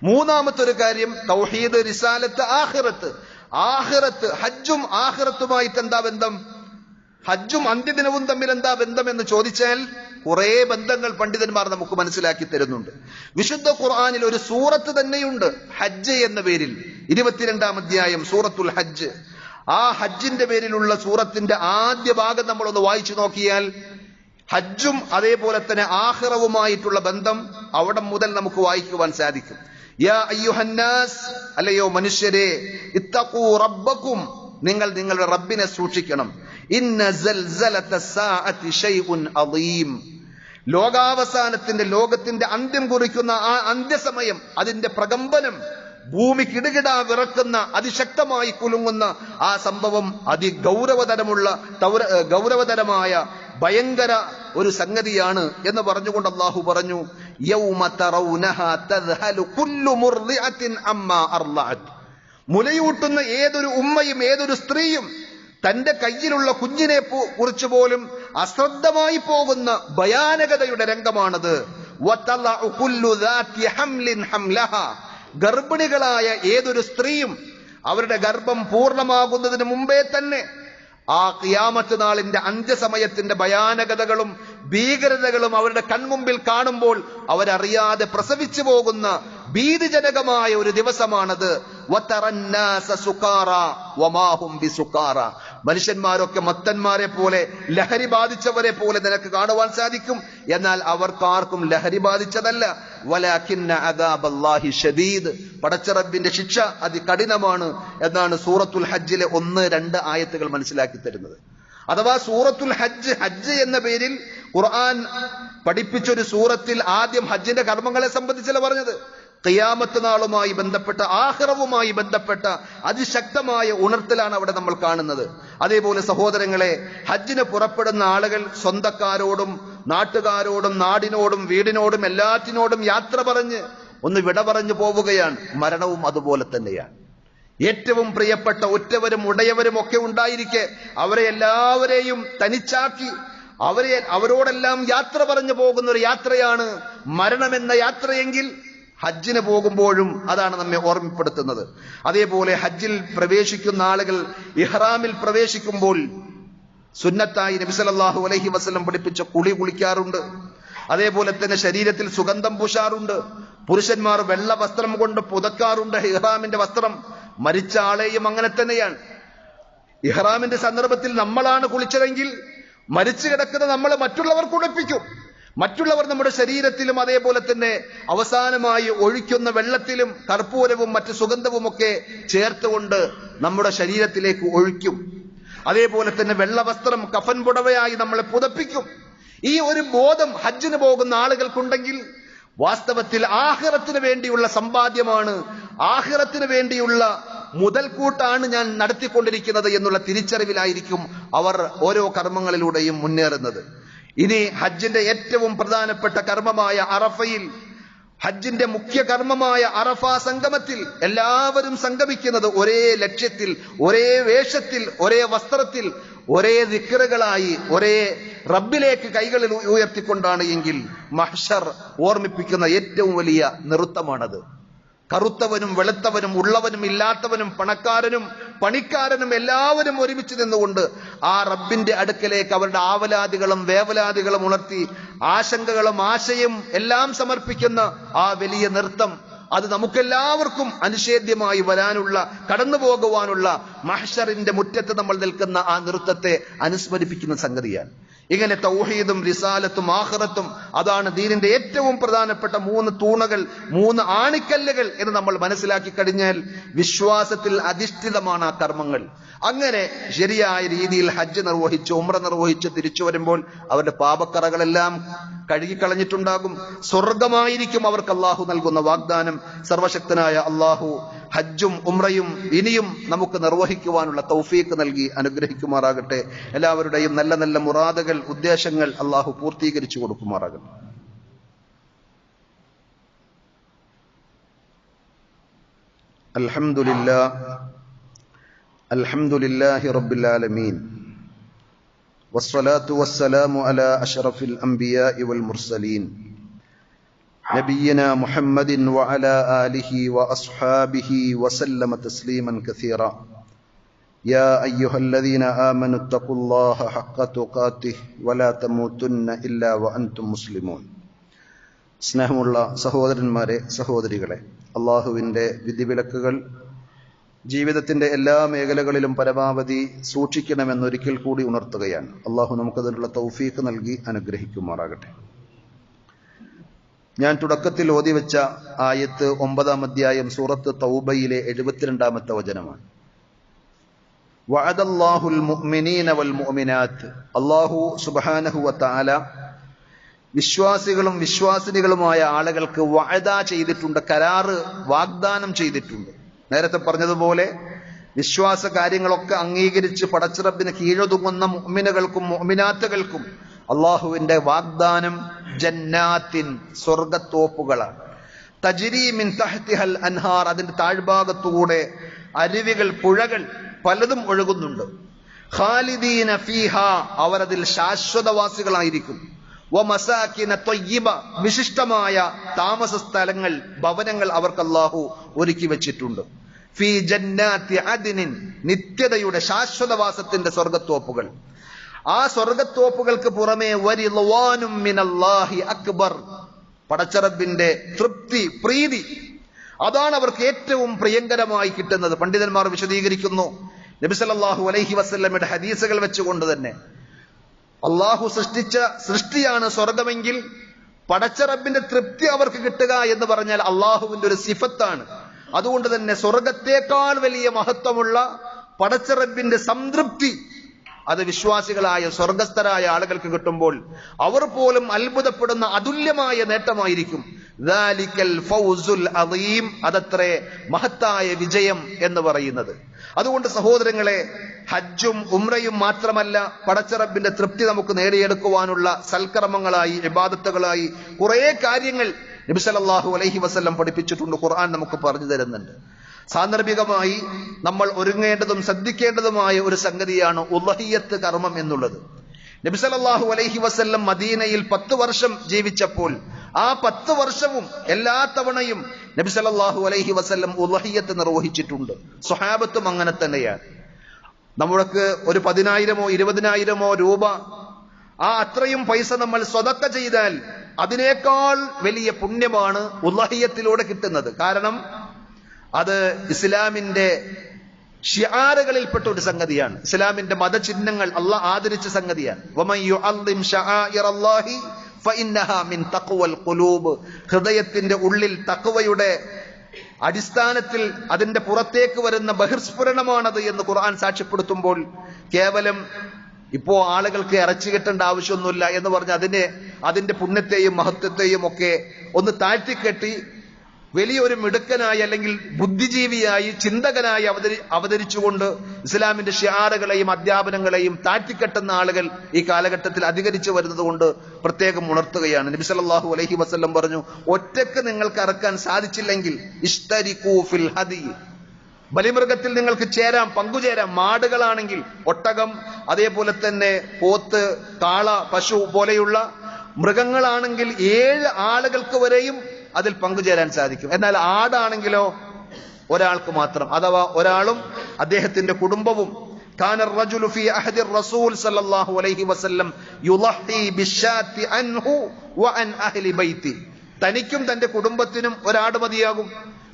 മൂന്നാമത്തെ ഒരു കാര്യം തൗഹീദ്, റിസാലത്ത്, ആഖിറത്ത്. ആഖിറത്ത്, ഹജ്ജും ആഖിറത്തുമായിട്ട് എന്താ ബന്ധം? ഹജ്ജും അന്ത്യദിനവും തമ്മിൽ എന്താ ബന്ധം എന്ന് ചോദിച്ചാൽ കുറെ ബന്ധങ്ങൾ പണ്ഡിതന്മാർ നമുക്ക് മനസ്സിലാക്കി തരുന്നുണ്ട്. വിശുദ്ധ ഖുർആനിൽ ഒരു സൂറത്ത് തന്നെയുണ്ട് ഹജ്ജ് എന്ന പേരിൽ, 22-ാം അധ്യായം സൂറത്തുൽ ഹജ്ജ്. ആ ഹജ്ജിന്റെ പേരിലുള്ള സൂറത്തിന്റെ ആദ്യ ഭാഗം നമ്മളൊന്ന് വായിച്ചു നോക്കിയാൽ ഹജ്ജും അതേപോലെ തന്നെ ആഖിറവുമായിട്ടുള്ള ബന്ധം അവിടെ മുതൽ നമുക്ക് വായിക്കുവാൻ സാധിക്കും. യാ അയ്യുഹന്നാസ്, അല്ലയോ മനുഷ്യരെ, ഇത്തഖൂ റബ്ബക്കും, നിങ്ങൾ നിങ്ങളുടെ റബ്ബിനെ സൂക്ഷിക്കണം. ഇന്ന സൽസലത സാഅതി ശൈഉൻ അളീം, ലോകാവസാനത്തിന്റെ, ലോകത്തിന്റെ അന്ത്യം കുറിക്കുന്ന ആ അന്ത്യസമയം, അതിന്റെ പ്രകമ്പനം, ഭൂമി കിടുകിടാ വിറക്കുന്ന, അതിശക്തമായി കുലുങ്ങുന്ന ആ സംഭവം ഗൗരവതരമായ ഭയങ്കര ഒരു സംഗതിയാണ് എന്ന് പറഞ്ഞുകൊണ്ട് അല്ലാഹു പറഞ്ഞു, യൗമ തറൗനഹാ തദ്ഹലു കുല്ലു മുർദിഅത്തിൻ അമ്മാ അർളഅത്, മുലയൂട്ടുന്ന ഏതൊരു ഉമ്മയും ഏതൊരു സ്ത്രീയും തന്റെ കയ്യിലുള്ള കുഞ്ഞിനെ കുറിച്ച് പോലും അശ്രദ്ധമായി പോകുന്ന ഭയാനകതയുടെ രംഗമാണത്. വതലഉ കുല്ലു ദാതി ഹംലിൻ ഹംലഹാ, ഗർഭിണികളായ ഏതൊരു സ്ത്രീയും അവരുടെ ഗർഭം പൂർണ്ണമാകുന്നതിന് മുമ്പേ തന്നെ ആ ഖിയാമത്ത് നാളിന്റെ അന്ത്യസമയത്തിന്റെ ഭയാനകതകളും ഭീകരതകളും അവരുടെ കൺമുമ്പിൽ കാണുമ്പോൾ അവരറിയാതെ പ്രസവിച്ചു പോകുന്ന ഭീതിജനകമായ ഒരു ദിവസമാണത്. മനുഷ്യന്മാരൊക്കെ മത്തന്മാരെ പോലെ, ലഹരി ബാധിച്ചവരെ പോലെ നിനക്ക് കാണുവാൻ സാധിക്കും, എന്നാൽ അവർക്കാർക്കും ലഹരി ബാധിച്ചതല്ല. വലാകിന്ന അദാബല്ലാഹി ശദീദ്, പടച്ചറബിന്റെ ശിക്ഷ അതികഠിനമാണ് എന്നാണ് സൂറത്തുൽ ഹജ്ജിലെ 1-2 ആയത്തുകൾ മനസ്സിലാക്കി തരുന്നത്. അഥവാ സൂറത്തുൽ ഹജ്ജ്, ഹജ്ജ് എന്ന പേരിൽ ഖുർആൻ പഠിപ്പിച്ചൊരു സൂറത്തിൽ ആദ്യം ഹജ്ജിന്റെ കർമ്മങ്ങളെ സംബന്ധിച്ചല്ല പറഞ്ഞത്, ഖിയാമത്ത് നാളുമായി ബന്ധപ്പെട്ട, ആഖിറവുമായി ബന്ധപ്പെട്ട അതിശക്തമായ ഉണർത്തലാണ് അവിടെ നമ്മൾ കാണുന്നത്. അതേപോലെ സഹോദരങ്ങളെ, ഹജ്ജിന് പുറപ്പെടുന്ന ആളുകൾ സ്വന്തക്കാരോടും നാട്ടുകാരോടും നാടിനോടും വീടിനോടും എല്ലാറ്റിനോടും യാത്ര പറഞ്ഞ് ഒന്ന് വിട പറഞ്ഞു പോവുകയാണ്. മരണവും അതുപോലെ തന്നെയാണ്. ഏറ്റവും പ്രിയപ്പെട്ട ഒറ്റവരും ഉടയവരും ഒക്കെ ഉണ്ടായിരിക്കെ അവരെ എല്ലാവരെയും തനിച്ചാക്കി അവരോടെല്ലാം യാത്ര പറഞ്ഞു പോകുന്ന ഒരു യാത്രയാണ് മരണമെന്ന യാത്രയെങ്കിൽ ഹജ്ജിന് പോകുമ്പോഴും അതാണ് നമ്മെ ഓർമ്മപ്പെടുത്തുന്നത്. അതേപോലെ ഹജ്ജിൽ പ്രവേശിക്കുന്ന ആളുകൾ ഇഹ്റാമിൽ പ്രവേശിക്കുമ്പോൾ സുന്നത്തായി നബി സല്ലല്ലാഹു അലൈഹി വസല്ലം പഠിപ്പിച്ച കുളിക്കാറുണ്ട്. അതേപോലെ തന്നെ ശരീരത്തിൽ സുഗന്ധം പൂശാറുണ്ട്. പുരുഷന്മാർ വെള്ള വസ്ത്രം കൊണ്ട് പുതക്കാറുണ്ട്, ഇഹ്റാമിന്റെ വസ്ത്രം. മരിച്ച ആളെയും അങ്ങനെ തന്നെയാണ്. ഇഹ്റാമിന്റെ സന്ദർഭത്തിൽ നമ്മളാണ് കുളിച്ചതെങ്കിൽ മരിച്ചു കിടക്കുന്ന നമ്മൾ മറ്റുള്ളവർ കുളിപ്പിക്കും. മറ്റുള്ളവർ നമ്മുടെ ശരീരത്തിലും അതേപോലെ തന്നെ അവസാനമായി ഒഴിക്കുന്ന വെള്ളത്തിലും കർപ്പൂരവും മറ്റു സുഗന്ധവും ഒക്കെ ചേർത്തുകൊണ്ട് നമ്മുടെ ശരീരത്തിലേക്ക് ഒഴിക്കും. അതേപോലെ തന്നെ വെള്ള വസ്ത്രം കഫൻ പുടവയായി നമ്മളെ പുതപ്പിക്കും. ഈ ഒരു ബോധം ഹജ്ജിന് പോകുന്ന ആളുകൾക്കുണ്ടെങ്കിൽ വാസ്തവത്തിൽ ആഖിറത്തിന് വേണ്ടിയുള്ള സമ്പാദ്യമാണ്, ആഖിറത്തിന് വേണ്ടിയുള്ള മുതൽക്കൂട്ടാണ് ഞാൻ നടത്തിക്കൊണ്ടിരിക്കുന്നത് എന്നുള്ള തിരിച്ചറിവിലായിരിക്കും അവർ ഓരോ കർമ്മങ്ങളിലൂടെയും മുന്നേറുന്നത്. ഇനി ഹജ്ജിന്റെ ഏറ്റവും പ്രധാനപ്പെട്ട കർമ്മമായ അറഫയിൽ, ഹജ്ജിന്റെ മുഖ്യ കർമ്മമായ അറഫ സംഗമത്തിൽ എല്ലാവരും സംഗമിക്കുന്നത് ഒരേ ലക്ഷ്യത്തിൽ, ഒരേ വേഷത്തിൽ, ഒരേ വസ്ത്രത്തിൽ, ഒരേ ദിക്റുകളായി, ഒരേ റബ്ബിലേക്ക് കൈകളിൽ ഉയർത്തിക്കൊണ്ടാണ് എങ്കിൽ മഹ്ശർ ഓർമ്മിപ്പിക്കുന്ന ഏറ്റവും വലിയ നൃത്തമാണത്. കറുത്തവനും വെളുത്തവനും ഉള്ളവനും ഇല്ലാത്തവനും പണക്കാരനും പണിക്കാരനും എല്ലാവരും ഒരുമിച്ച് നിന്നുകൊണ്ട് ആ റബ്ബിന്റെ അടുക്കലേക്ക് അവരുടെ ആവലാദികളും വേവലാദികളും ഉണർത്തി ആശങ്കകളും ആശയും എല്ലാം സമർപ്പിക്കുന്ന ആ വലിയ നൃത്തം, അത് നമുക്കെല്ലാവർക്കും അനിഷേധ്യമായി വരാനുള്ള, കടന്നു പോകുവാനുള്ള മഹ്ശറിന്റെ മുറ്റത്ത് നമ്മൾ നിൽക്കുന്ന ആ നൃത്തത്തെ അനുസ്മരിപ്പിക്കുന്ന സംഗതിയാണ്. ഇങ്ങനെ തൗഹീദും റിസാലത്തും ആഖിറത്തും, അതാണ് ദീനിന്റെ ഏറ്റവും പ്രധാനപ്പെട്ട 3 തൂണുകൾ, 3 ആണിക്കല്ലുകൾ എന്ന് നമ്മൾ മനസ്സിലാക്കി കഴിഞ്ഞാൽ വിശ്വാസത്തിൽ അധിഷ്ഠിതമാണ് ആ കർമ്മങ്ങൾ. അങ്ങനെ ശരിയായ രീതിയിൽ ഹജ്ജ് നിർവഹിച്ച് ഉംറ നിർവഹിച്ച് തിരിച്ചു വരുമ്പോൾ അവരുടെ പാപക്കറകളെല്ലാം കഴുകിക്കളഞ്ഞിട്ടുണ്ടാകും. സ്വർഗമായിരിക്കും അവർക്ക് അള്ളാഹു നൽകുന്ന വാഗ്ദാനം. സർവശക്തനായ അള്ളാഹു ഹജ്ജും ഉംറയും ഇനിയും നമുക്ക് നിർവഹിക്കുവാനുള്ള തൗഫീഖ് നൽകി അനുഗ്രഹിക്കുമാറാകട്ടെ. എല്ലാവരുടെയും നല്ല നല്ല മുറാദുകൾ, ഉദ്ദേശങ്ങൾ അള്ളാഹു പൂർത്തീകരിച്ചു കൊടുക്കുമാറാകട്ടെ. അൽഹംദുലില്ലാഹി റബ്ബിൽ ആലമീൻ വസ്സലാത്തു വസ്സലാമു അലാ അഷ്റഫിൽ അംബിയാഇ വൽ മുർസലീൻ നബിയ്യിനാ മുഹമ്മദിൻ വഅലാ ആലിഹി വഅസ്ഹാബിഹി വസല്ലമ തസ്ലീമൻ കസീറാ. യാ അയ്യുഹല്ലദീന ആമനു തഖുല്ലാഹ ഹഖ്ക തുഖാതിഹി വലാ തമൂതുന്ന ഇല്ലാ വഅൻതും മുസ്ലിമൂൻ. സ്നേഹമുള്ള സഹോദരന്മാരെ, സഹോദരികളെ, അള്ളാഹുവിൻ്റെ വിധിവിലക്കുകൾ ജീവിതത്തിന്റെ എല്ലാ മേഖലകളിലും പരമാവധി സൂക്ഷിക്കണമെന്നൊരിക്കൽ കൂടി ഉണർത്തുകയാണ്. അള്ളാഹു നമുക്കതിനുള്ള തൗഫീഖ് നൽകി അനുഗ്രഹിക്കുമാറാകട്ടെ. ഞാൻ തുടക്കത്തിൽ ഓതിവെച്ച ആയത്ത് 9-ാം അധ്യായം സൂറത്ത് തൗബയിലെ 72-ാമത്തെ വചനമാണ്. വഅദല്ലാഹുൽ മുഅ്മിനീന വൽ മുഅ്മിനാത്ത്. അല്ലാഹു സുബ്ഹാനഹു വ തആല വിശ്വാസികളും വിശ്വാസിനികളുമായ ആളുകൾക്ക് വഅദ ചെയ്തിട്ടുണ്ട്, കരാറ് വാഗ്ദാനം ചെയ്തിട്ടുണ്ട്. നേരത്തെ പറഞ്ഞതുപോലെ വിശ്വാസ കാര്യങ്ങളൊക്കെ അംഗീകരിച്ച് പടച്ചിറപ്പിന് കീഴൊതുങ്ങുന്ന മുഅ്മിനുകൾക്കും മുഅ്മിനാത്തുകൾക്കും അള്ളാഹുവിന്റെ വാഗ്ദാനം ജന്നാത്തിൻ, സ്വർഗത്തോപ്പുകളാണ്. തജ്രീ മിൻ തഹ്തിഹൽ അൻഹാർ, അതിന്റെ താഴ്ഭാഗത്തുകൂടെ അരുവികൾ, പുഴകൾ പലതും ഒഴുകുന്നുണ്ട്. ഖാലിദീന ഫീഹാ, അവരതിൽ ശാശ്വതവാസികളായിരിക്കും. വമസാകിന ത്വയ്യിബ, വിശിഷ്ടമായ താമസ സ്ഥലങ്ങൾ, ഭവനങ്ങൾ അവർക്ക് അല്ലാഹു ഒരുക്കി വെച്ചിട്ടുണ്ട്. ഫീ ജന്നാത്തി അദ്നിൻ, നിത്യതയുടെ ശാശ്വതവാസത്തിന്റെ സ്വർഗത്തോപ്പുകൾ. ആ സ്വർഗത്തോപ്പുകൾക്ക് പുറമെ വരിളവാനും മിനല്ലാഹി അക്ബർ, പടച്ചറബിന്റെ തൃപ്തി, പ്രീതി, അതാണ് അവർക്ക് ഏറ്റവും പ്രിയങ്കരമായി കിട്ടുന്നത്. പണ്ഡിതന്മാർ വിശദീകരിക്കുന്നു, നബി സല്ലല്ലാഹു അലൈഹി വസല്ലമയുടെ ഹദീസുകൾ വെച്ചുകൊണ്ട് തന്നെ അള്ളാഹു സൃഷ്ടിച്ച സൃഷ്ടിയാണ് സ്വർഗമെങ്കിൽ പടച്ചറബിന്റെ തൃപ്തി അവർക്ക് കിട്ടുക എന്ന് പറഞ്ഞാൽ അള്ളാഹുവിന്റെ ഒരു സിഫത്താണ്. അതുകൊണ്ട് തന്നെ സ്വർഗത്തേക്കാൾ വലിയ മഹത്വമുള്ള പടച്ചറബിന്റെ സംതൃപ്തി അത് വിശ്വാസികളായ സ്വർഗസ്ഥരായ ആളുകൾക്ക് കിട്ടുമ്പോൾ അവർ പോലും അത്ഭുതപ്പെടുന്ന അതുല്യമായ നേട്ടമായിരിക്കും. ദാലിക്കൽ ഫൗസുൽ അദീം, അതത്രേ മഹത്തായ വിജയം എന്ന് പറയുന്നത്. അതുകൊണ്ട് സഹോദരങ്ങളെ, ഹജ്ജും ഉംറയും മാത്രമല്ല പടച്ചറബിന്റെ തൃപ്തി നമുക്ക് നേടിയെടുക്കുവാനുള്ള സൽക്കർമ്മങ്ങളായി, ഇബാദത്തുകളായി കുറെ കാര്യങ്ങൾ നബി സല്ലല്ലാഹു അലൈഹി വസല്ലം പഠിപ്പിച്ചിട്ടുണ്ട്, ഖുർആൻ നമുക്ക് പറഞ്ഞു തരുന്നുണ്ട്. സാന്ദർഭികമായി നമ്മൾ ഒരുങ്ങേണ്ടതും ശ്രദ്ധിക്കേണ്ടതുമായ ഒരു സംഗതിയാണ് ഉളഹിയ്യത്ത് കർമ്മം എന്നുള്ളത്. നബി സല്ലല്ലാഹു അലൈഹി വസല്ലം മദീനയിൽ 10 വർഷം ജീവിച്ചപ്പോൾ ആ 10 വർഷവും എല്ലാ തവണയും നബി സല്ലല്ലാഹു അലൈഹി വസല്ലം ഉളഹിയ്യത്ത് നിർവഹിച്ചിട്ടുണ്ട്. സ്വഹാബത്തും അങ്ങനെ തന്നെയാണ്. നമ്മൾക്ക് ഒരു 10,000-ഓ 20,000-ഓ രൂപ, ആ അത്രയും പൈസ നമ്മൾ സ്വതക്ക ചെയ്താൽ അതിനേക്കാൾ വലിയ പുണ്യമാണ് ഉളഹിയത്തിലൂടെ കിട്ടുന്നത്. കാരണം അത് ഇസ്ലാമിന്റെ ഷിആറുകളിൽപ്പെട്ട ഒരു സംഗതിയാണ്. ഇസ്ലാമിന്റെ മതചിഹ്നങ്ങൾ അള്ളാഹ് ആദരിച്ച സംഗതിയാണ്. വമൻ യുഅള്ളിം ശആഇറല്ലാഹി ഫഇന്നഹാ മിൻ തഖ്വൽ ഖുലൂബ്. ഹൃദയത്തിന്റെ ഉള്ളിൽ തഖ്വയുടെ അടിസ്ഥാനത്തിൽ അതിന്റെ പുറത്തേക്ക് വരുന്ന ബഹിർസ്ഫുരണമാണത് എന്ന് ഖുർആൻ സാക്ഷ്യപ്പെടുത്തുമ്പോൾ, കേവലം ഇപ്പോ ആളുകൾക്ക് ഇറച്ചി കിട്ടേണ്ട ആവശ്യമൊന്നുമില്ല എന്ന് പറഞ്ഞ് അതിന്റെ പുണ്യത്തെയും മഹത്വത്തെയും ഒക്കെ ഒന്ന് താഴ്ത്തിക്കെട്ടി വലിയൊരു മിടുക്കനായി അല്ലെങ്കിൽ ബുദ്ധിജീവിയായി ചിന്തകനായി അവതരിച്ചുകൊണ്ട് ഇസ്ലാമിന്റെ ഷിആറുകളെയും അധ്യാപനങ്ങളെയും താഴ്ത്തിക്കെട്ടുന്ന ആളുകൾ ഈ കാലഘട്ടത്തിൽ അധികരിച്ചു വരുന്നത് കൊണ്ട് പ്രത്യേകം ഉണർത്തുകയാണ്. നബി സല്ലല്ലാഹു അലൈഹി വസല്ലം പറഞ്ഞു, ഒറ്റക്ക് നിങ്ങൾക്ക് അറക്കാൻ സാധിച്ചില്ലെങ്കിൽ ഇഷ്തരികൂ ഫിൽ ഹദി, ബലിമൃഗത്തിൽ നിങ്ങൾക്ക് ചേരാം, പങ്കുചേരാം. മാടുകളാണെങ്കിൽ ഒട്ടകം, അതേപോലെ തന്നെ പോത്ത്, കാള, പശു പോലെയുള്ള മൃഗങ്ങളാണെങ്കിൽ 7 ആളുകൾക്ക് വരെയും അതിൽ പങ്കുചേരാൻ സാധിക്കും. എന്നാൽ ആടാണെങ്കിലോ ഒരാൾക്ക് മാത്രം, അഥവാ ഒരാളും അദ്ദേഹത്തിന്റെ കുടുംബവും. കാന റജുലു ഫീ അഹദി റസൂൽ സല്ലല്ലാഹു അലൈഹി വസല്ലം യുളഹി ബിശാത്തി അൻഹു വഅൻ അഹ്ലി ബൈതി. തനിക്കും തന്റെ കുടുംബത്തിനും ഒരാട് മതിയാകും.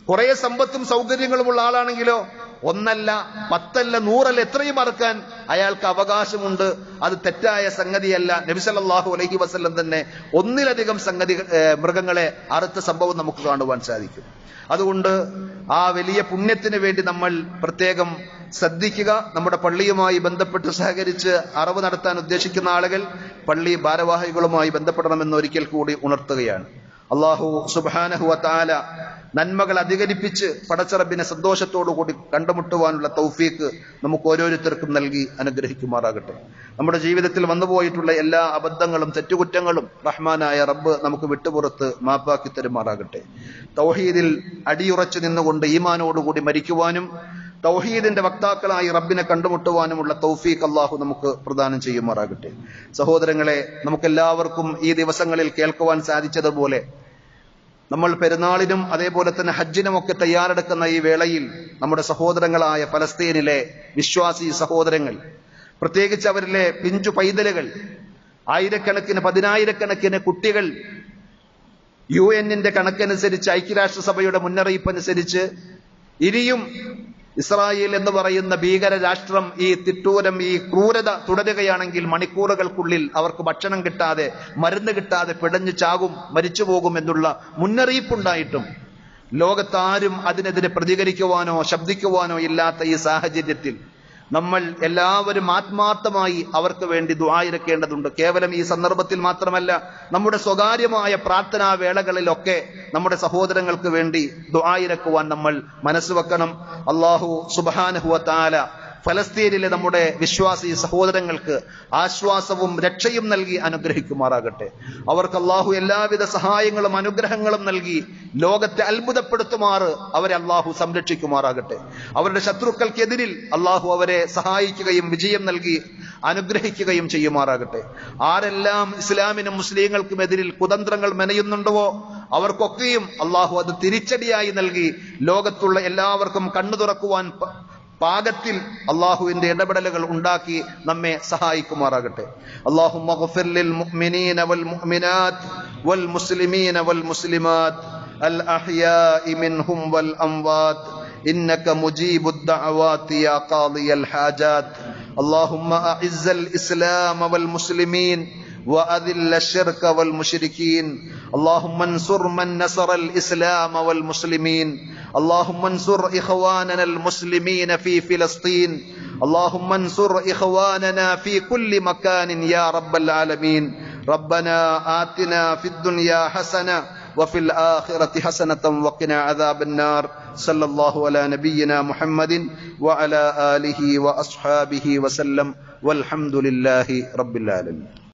കുറെ സമ്പത്തും സൗകര്യങ്ങളുമുള്ള ആളാണെങ്കിലോ 1 അല്ല 10 അല്ല 100 അല്ല എത്രയും അറക്കാൻ അയാൾക്ക് അവകാശമുണ്ട്. അത് തെറ്റായ സംഗതിയല്ല. നബി സല്ലല്ലാഹു അലൈഹി വസല്ലം തന്നെ 1-ലധികം മൃഗങ്ങളെ അറുത്ത സംഭവം നമുക്ക് കാണുവാൻ സാധിക്കും. അതുകൊണ്ട് ആ വലിയ പുണ്യത്തിന് വേണ്ടി നമ്മൾ പ്രത്യേകം ശ്രദ്ധിക്കുക. നമ്മുടെ പള്ളിയുമായി ബന്ധപ്പെട്ട് സഹകരിച്ച് അറവ് നടത്താൻ ഉദ്ദേശിക്കുന്ന ആളുകൾ പള്ളി ഭാരവാഹികളുമായി ബന്ധപ്പെടണമെന്ന് ഒരിക്കൽ കൂടി ഉണർത്തുകയാണ്. അല്ലാഹു സുബ്ഹാനഹു വ തആല നന്മകൾ അധികരിപ്പിച്ച് പടച്ചറബിനെ സന്തോഷത്തോടുകൂടി കണ്ടുമുട്ടുവാനുള്ള തൗഫീക്ക് നമുക്ക് ഓരോരുത്തർക്കും നൽകി അനുഗ്രഹിക്കുമാറാകട്ടെ. നമ്മുടെ ജീവിതത്തിൽ വന്നുപോയിട്ടുള്ള എല്ലാ അബദ്ധങ്ങളും തെറ്റുകുറ്റങ്ങളും റഹ്മാനായ റബ്ബ് നമുക്ക് വിട്ടുപുറത്ത് മാപ്പാക്കി തരുമാറാകട്ടെ. തൗഹീദിൽ അടിയുറച്ചു നിന്നുകൊണ്ട് ഈമാനോടുകൂടി മരിക്കുവാനും തൗഹീദിന്റെ വക്താക്കളായി റബ്ബിനെ കണ്ടുമുട്ടുവാനുമുള്ള തൗഫീഖ് അല്ലാഹു നമുക്ക് പ്രദാനം ചെയ്യുമാറാകട്ടെ. സഹോദരങ്ങളെ, നമുക്കെല്ലാവർക്കും ഈ ദിവസങ്ങളിൽ കേൾക്കുവാൻ സാധിച്ചതുപോലെ നമ്മൾ പെരുന്നാളിനും അതേപോലെ തന്നെ ഹജ്ജിനുമൊക്കെ തയ്യാറെടുക്കുന്ന ഈ വേളയിൽ നമ്മുടെ സഹോദരങ്ങളായ ഫലസ്തീനിലെ വിശ്വാസി സഹോദരങ്ങൾ, പ്രത്യേകിച്ച് അവരിലെ പിഞ്ചു പൈതലുകൾ, ആയിരക്കണക്കിന് 10,000-കണക്കിന് കുട്ടികൾ UN-ന്റെ കണക്കനുസരിച്ച്, ഐക്യരാഷ്ട്രസഭയുടെ മുന്നറിയിപ്പനുസരിച്ച് ഇനിയും ഇസ്രായേൽ എന്ന് പറയുന്ന ഭീകര രാഷ്ട്രം ഈ തിട്ടൂരം, ഈ ക്രൂരത തുടരുകയാണെങ്കിൽ മണിക്കൂറുകൾക്കുള്ളിൽ അവർക്ക് ഭക്ഷണം കിട്ടാതെ, മരുന്ന് കിട്ടാതെ പിടഞ്ഞു ചാകും, മരിച്ചു പോകും എന്നുള്ള മുന്നറിയിപ്പുണ്ടായിട്ടും ലോകത്താരും അതിനെതിരെ പ്രതികരിക്കുവാനോ ശബ്ദിക്കുവാനോ ഇല്ലാത്ത ഈ സാഹചര്യത്തിൽ നമ്മൾ എല്ലാവരും ആത്മാർത്ഥമായി അവർക്ക് വേണ്ടി ദുആയിരക്കേണ്ടതുണ്ട്. കേവലം ഈ സന്ദർഭത്തിൽ മാത്രമല്ല, നമ്മുടെ സ്വകാര്യമായ പ്രാർത്ഥനാ വേളകളിലൊക്കെ നമ്മുടെ സഹോദരങ്ങൾക്ക് വേണ്ടി ദുആയിരക്കുവാൻ നമ്മൾ മനസ്സുവെക്കണം. അല്ലാഹു സുബ്ഹാനഹു വ തആല ഫലസ്തീനിലെ നമ്മുടെ വിശ്വാസി സഹോദരങ്ങൾക്ക് ആശ്വാസവും രക്ഷയും നൽകി അനുഗ്രഹിക്കുമാറാകട്ടെ. അവർക്ക് അല്ലാഹു എല്ലാവിധ സഹായങ്ങളും അനുഗ്രഹങ്ങളും നൽകി ലോകത്തെ അത്ഭുതപ്പെടുത്തുമാറ് അവരെ അല്ലാഹു സംരക്ഷിക്കുമാറാകട്ടെ. അവരുടെ ശത്രുക്കൾക്കെതിരിൽ അല്ലാഹു അവരെ സഹായിക്കുകയും വിജയം നൽകി അനുഗ്രഹിക്കുകയും ചെയ്യുമാറാകട്ടെ. ആരെല്ലാം ഇസ്ലാമിനും മുസ്ലിങ്ങൾക്കും എതിരിൽ കുതന്ത്രങ്ങൾ മെനയുന്നുണ്ടോ അവർക്കൊക്കെയും അല്ലാഹു അത് തിരിച്ചടിയായി നൽകി ലോകത്തുള്ള എല്ലാവർക്കും കണ്ണു തുറക്കുവാൻ പാകത്തിൽ അല്ലാഹുവിന്റെ ഇടപെടലുകൾ ഉണ്ടാക്കി നമ്മെ സഹായിക്കുമാറാകട്ടെ. അല്ലാഹുമ്മ ഗ്ഫിർ ലിൽ മുഅ്മിനീന വൽ മുഅ്മിനാത്ത് വൽ മുസ്ലിമീന വൽ മുസ്ലിമാത്ത് അൽ അഹ്യാഇ മിൻഹും വൽ അംവാത്ത് ഇന്നക മുജീബുദ് ദഅവാതി യാ ഖാദിയൽ ഹാജാത്ത്. അല്ലാഹുമ്മ അഇസ്സൽ ഇസ്ലാമ വൽ മുസ്ലിമീൻ وأذل الشرك والمشركين. اللهم انصر من نصر الإسلام والمسلمين. اللهم انصر إخواننا المسلمين في فلسطين. اللهم انصر إخواننا في كل مكان يا رب العالمين. ربنا آتنا في الدنيا حسنة وفي الآخرة حسنة وقنا عذاب النار. صلى الله على نبينا محمد وعلى آله وأصحابه وسلم والحمد لله رب العالمين.